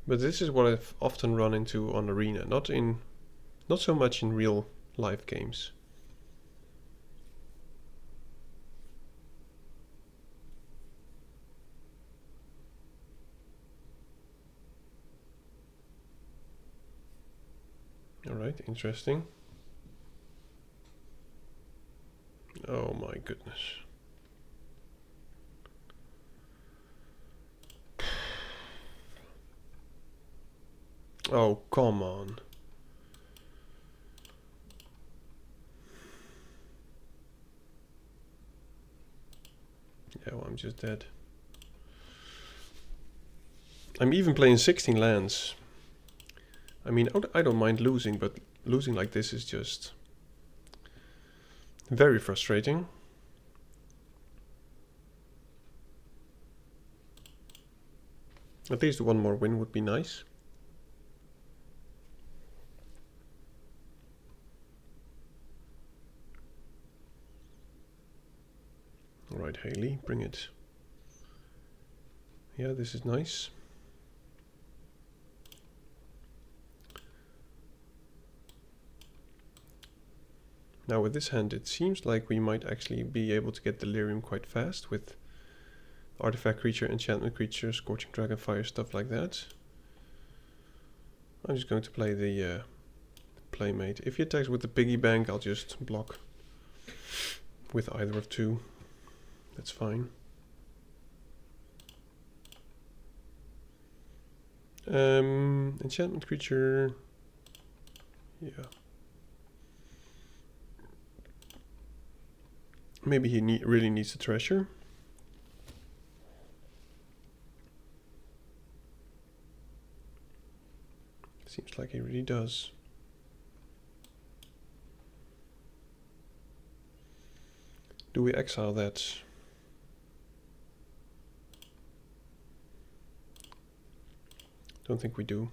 But this is what I've often run into on Arena, not so much in real life games. Alright, interesting. Oh my goodness. Oh, come on. Yeah, well, I'm just dead. I'm even playing 16 lands. I mean, I don't mind losing, but losing like this is just very frustrating. At least one more win would be nice. Alright, Haley, bring it. Yeah, this is nice. Now with this hand, it seems like we might actually be able to get Delirium quite fast with artifact creature, enchantment creature, scorching dragon, fire, stuff like that. I'm just going to play the playmate. If he attacks with the piggy bank, I'll just block with either of two. That's fine. Enchantment creature. Yeah. Maybe he really needs a treasure. Seems like he really does. Do we exile that? Don't think we do.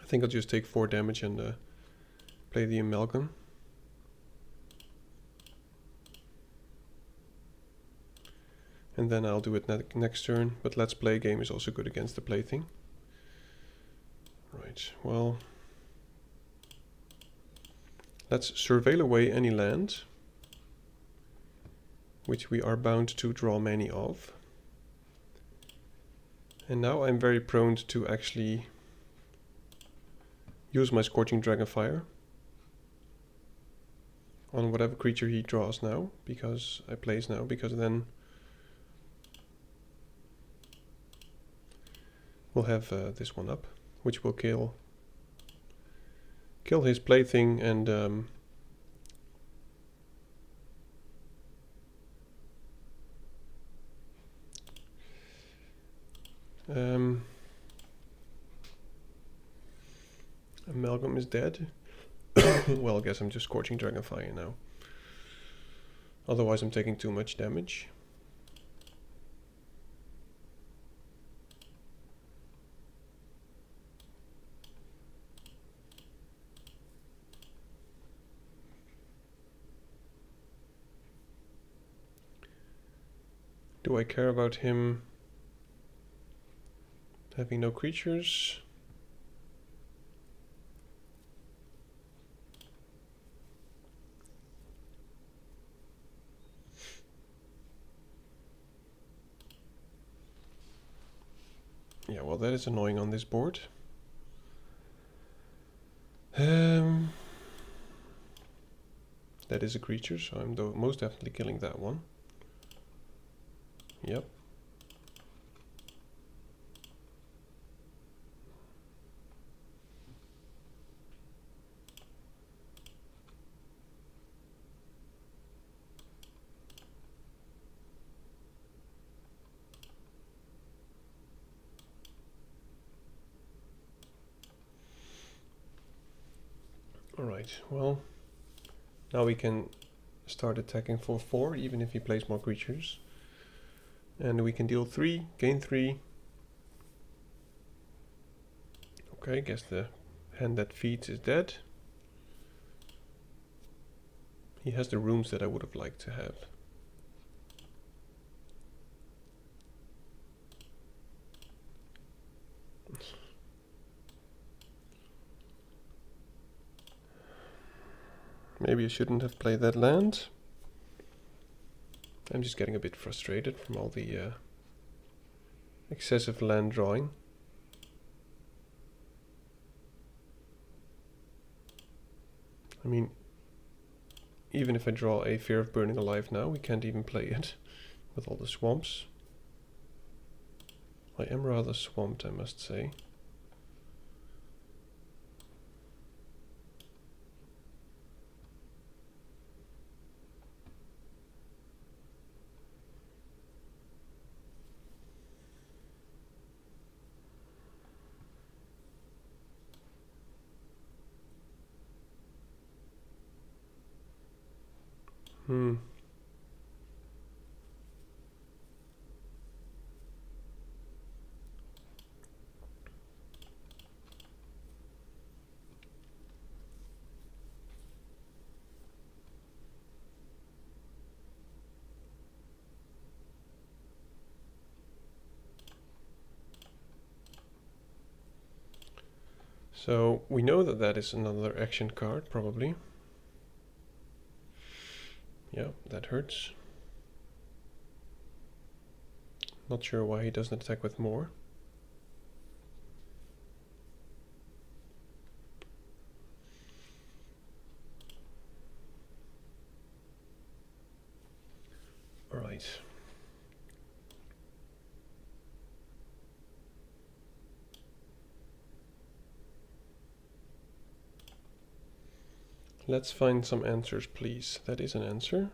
I think I'll just take 4 damage and play the amalgam. And then I'll do it next turn, but Let's Play game is also good against the plaything. Right, well, let's surveil away any land which we are bound to draw many of. And now I'm very prone to actually use my Scorching Dragonfire on whatever creature he draws now, because then we'll have this one up, which will kill his plaything and amalgam is dead. Well, I guess I'm just Scorching Dragonfire now. Otherwise I'm taking too much damage. Do I care about him having no creatures? Yeah, well, that is annoying on this board. That is a creature, so I'm most definitely killing that one. Yep. Alright, well, now we can start attacking for 4, even if he plays more creatures. And we can deal 3, gain 3. Okay, guess the hand that feeds is dead. He has the rooms that I would have liked to have. Maybe I shouldn't have played that land. I'm just getting a bit frustrated from all the excessive land drawing. I mean, even if I draw a Fear of Burning Alive now, we can't even play it with all the swamps. I am rather swamped, I must say. So we know that that is another action card, probably. Yeah, that hurts. Not sure why he doesn't attack with more. Alright. Let's find some answers, please. That is an answer.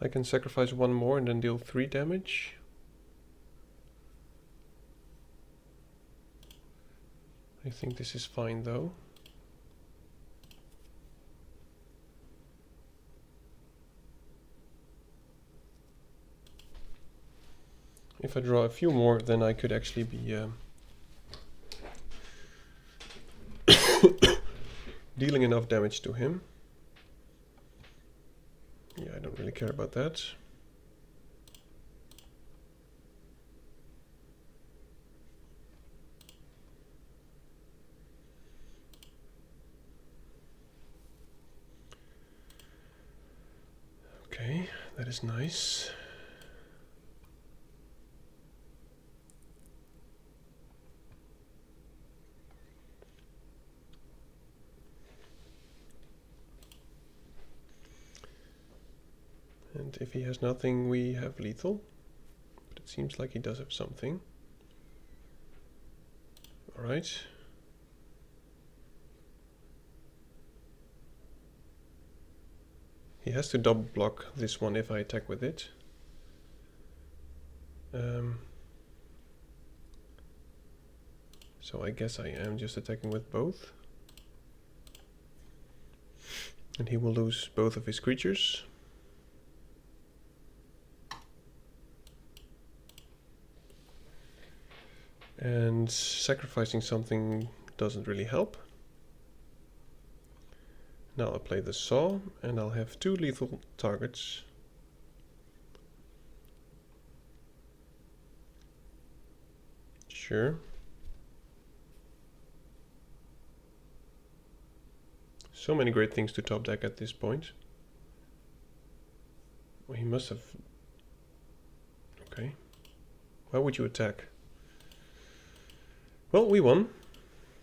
I can sacrifice one more and then deal 3 damage. I think this is fine though. If I draw a few more, then I could actually be dealing enough damage to him. Yeah, I don't really care about that. Okay, that is nice. And if he has nothing, we have lethal. But it seems like he does have something. Alright. He has to double block this one if I attack with it. So I guess I am just attacking with both. And he will lose both of his creatures. And sacrificing something doesn't really help. Now I'll play the saw and I'll have 2 lethal targets. Sure. So many great things to top deck at this point. Well, he must have... Okay. Why would you attack? Well, we won,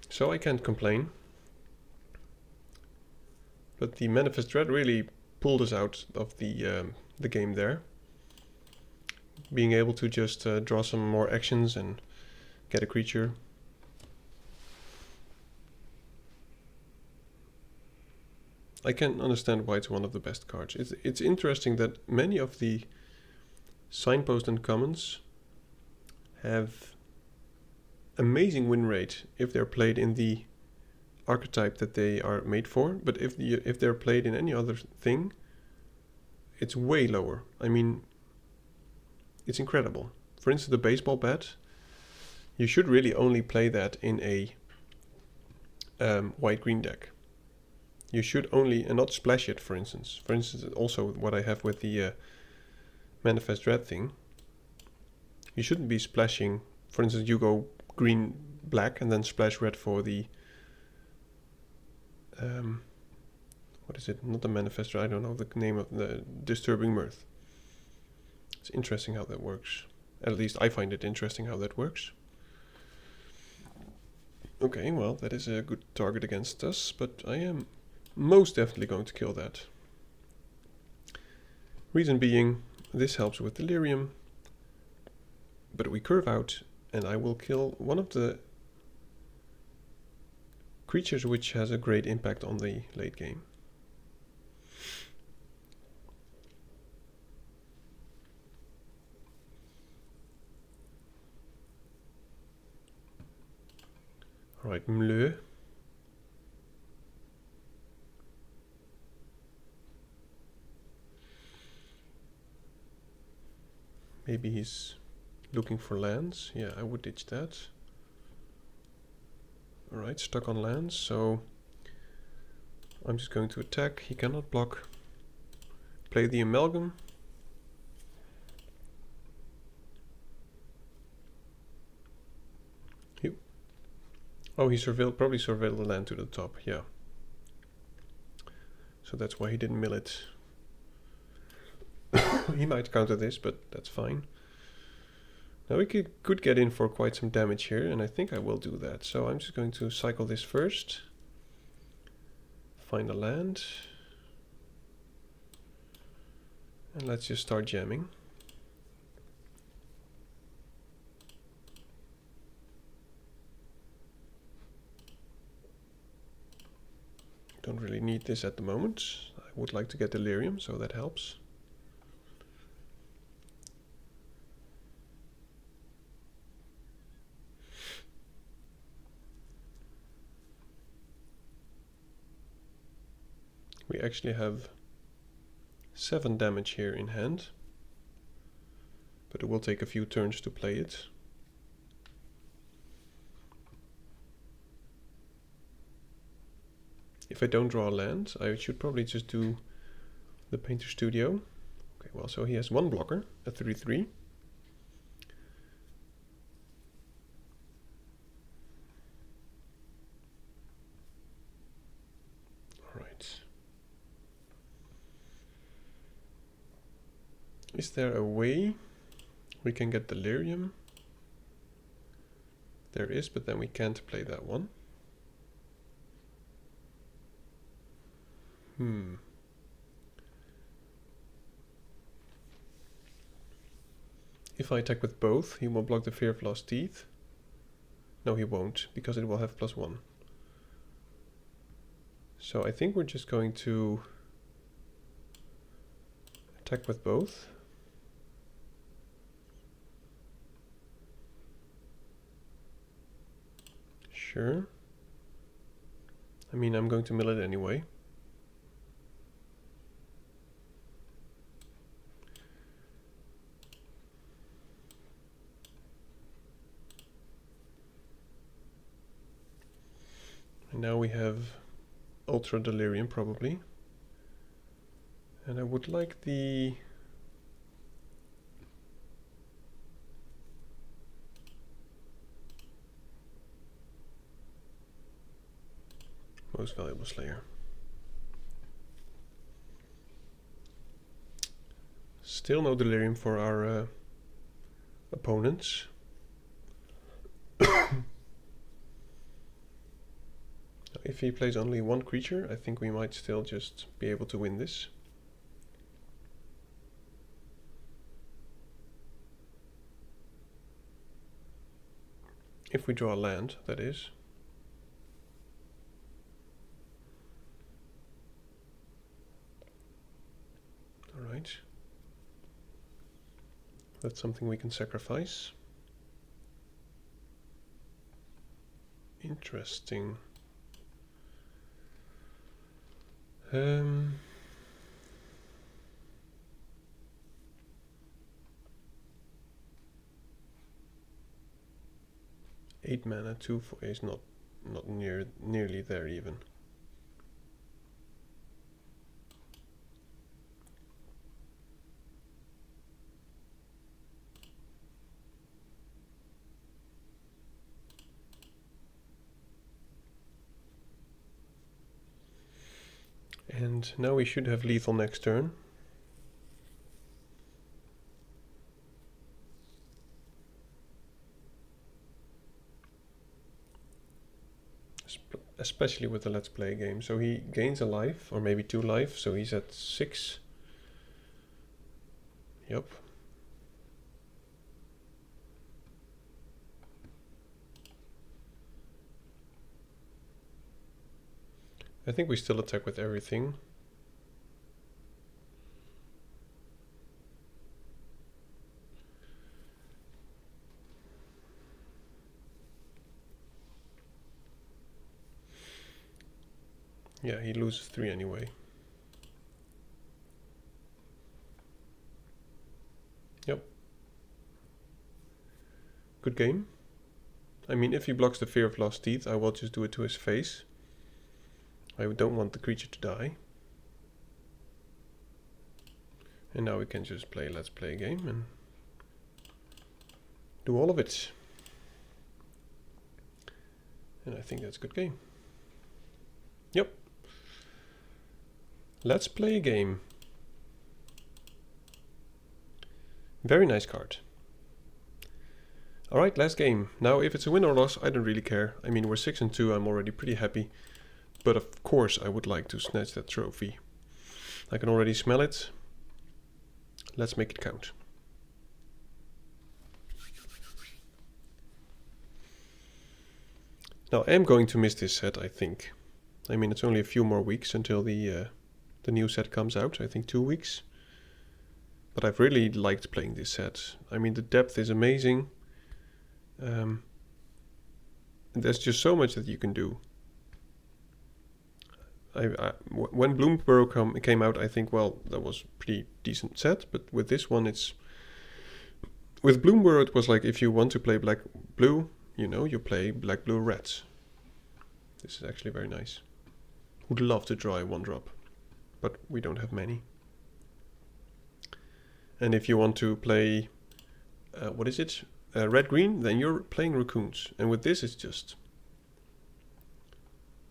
so I can't complain. But the Manifest Dread really pulled us out of the game there. Being able to just draw some more actions and get a creature. I can understand why it's one of the best cards. It's interesting that many of the signpost and commons have amazing win rate if they're played in the archetype that they are made for, but if they're played in any other thing, it's way lower. I mean, it's incredible. For instance, the baseball bat, you should really only play that in a white-green deck. You should only, and not splash it, for instance. For instance, also what I have with the Manifest Dread thing, you shouldn't be splashing, for instance, you go green, black, and then splash red for the what is it? Not the Manifestor, I don't know the name of the Disturbing Mirth. It's interesting how that works. At least I find it interesting how that works. Okay, well, that is a good target against us, but I am most definitely going to kill that. Reason being, this helps with Delirium, but we curve out, and I will kill one of the creatures which has a great impact on the late game. Alright, Mleu. Maybe he's looking for lands. Yeah, I would ditch that. Alright, stuck on lands, so I'm just going to attack. He cannot block. Play the Amalgam. Oh, he probably surveilled the land to the top, yeah. So that's why he didn't mill it. He might counter this, but that's fine. Now we could get in for quite some damage here, and I think I will do that. So I'm just going to cycle this first. Find a land. And let's just start jamming. Don't really need this at the moment. I would like to get delirium, so that helps. We actually have 7 damage here in hand, but it will take a few turns to play it. If I don't draw a land, I should probably just do the Painter Studio. Okay, well, so he has 1 blocker, a 3/3. Alright. Is there a way we can get delirium? There is, but then we can't play that one. If I attack with both, he will block the Fear of Lost Teeth. No, he won't, because it will have +1. So I think we're just going to attack with both. Sure. I mean, I'm going to mill it anyway. And now we have Ultra Delirium probably. And I would like the Most Valuable Slayer. Still no delirium for our opponents. If he plays only 1 creature, I think we might still just be able to win this. If we draw a land, that is. Alright. That's something we can sacrifice. Interesting. 8 mana, 2 for is not nearly there even. And now we should have lethal next turn. Especially with the Let's Play game. So he gains a life, or maybe 2 life, so he's at 6. Yep. I think we still attack with everything. Yeah, he loses 3 anyway. Yep. Good game. I mean, if he blocks the Fear of Lost Teeth, I will just do it to his face. I don't want the creature to die. And now we can just play Let's Play game and do all of it. And I think that's a good game. Yep. Let's play a game. Very nice card. Alright, last game. Now, if it's a win or loss, I don't really care. I mean, we're 6-2, I'm already pretty happy. But of course, I would like to snatch that trophy. I can already smell it. Let's make it count. Now, I am going to miss this set, I think. I mean, it's only a few more weeks until the new set comes out. I think 2 weeks. But I've really liked playing this set. I mean, the depth is amazing. There's just so much that you can do. When Bloomsburrow came out, I think, well, that was a pretty decent set. But with this one, it's... With Bloomsburrow, it was like, if you want to play black-blue, you know, you play black-blue-reds. This is actually very nice. Would love to draw a 1-drop, but we don't have many. And if you want to play, what is it? Red-green, then you're playing raccoons. And with this, it's just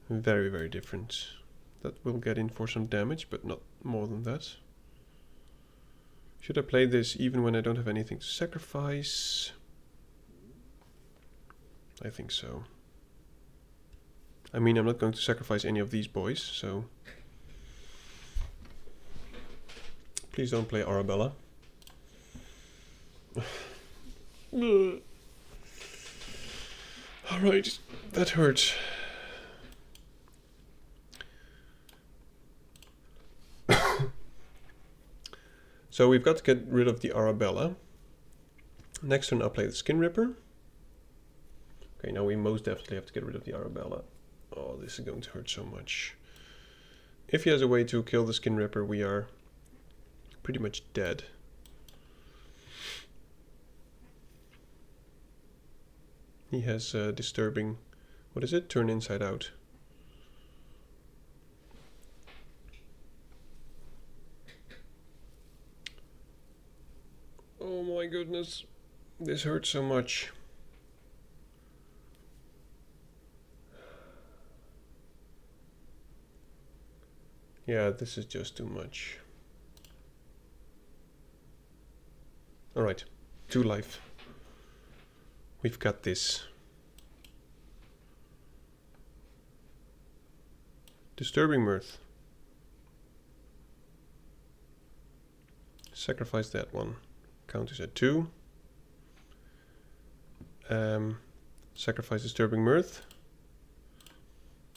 very, very different. That will get in for some damage, but not more than that. Should I play this even when I don't have anything to sacrifice? I think so. I mean, I'm not going to sacrifice any of these boys, so... Please don't play Arabella. Alright, that hurts. So we've got to get rid of the Arabella. Next turn I'll play the Skin Ripper. Okay, now we most definitely have to get rid of the Arabella. Oh, this is going to hurt so much. If he has a way to kill the Skin Ripper, we are pretty much dead. He has disturbing, what is it? Turn inside out. Oh my goodness, this hurts so much. Yeah, this is just too much. Alright, 2 life. We've got this. Disturbing Mirth. Sacrifice that one. Count is at 2. Sacrifice Disturbing Mirth.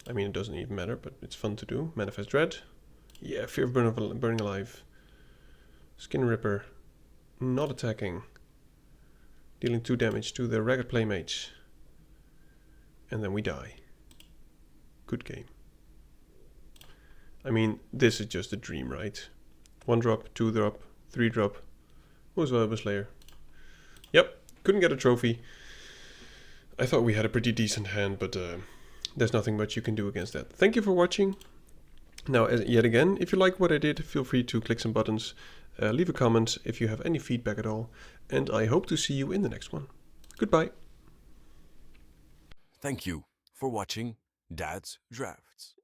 I mean, it doesn't even matter, but it's fun to do. Manifest Dread. Yeah, Fear of Burning Alive. Skin Ripper. Not attacking. Dealing 2 damage to the Ragged Playmate. And then we die. Good game. I mean, this is just a dream, right? 1-drop, 2-drop, 3-drop. Who's Valuable Slayer? Yep, couldn't get a trophy. I thought we had a pretty decent hand, but there's nothing much you can do against that. Thank you for watching. Now, yet again, if you like what I did, feel free to click some buttons. Leave a comment if you have any feedback at all. And I hope to see you in the next one. Goodbye. Thank you for watching Dad's Drafts.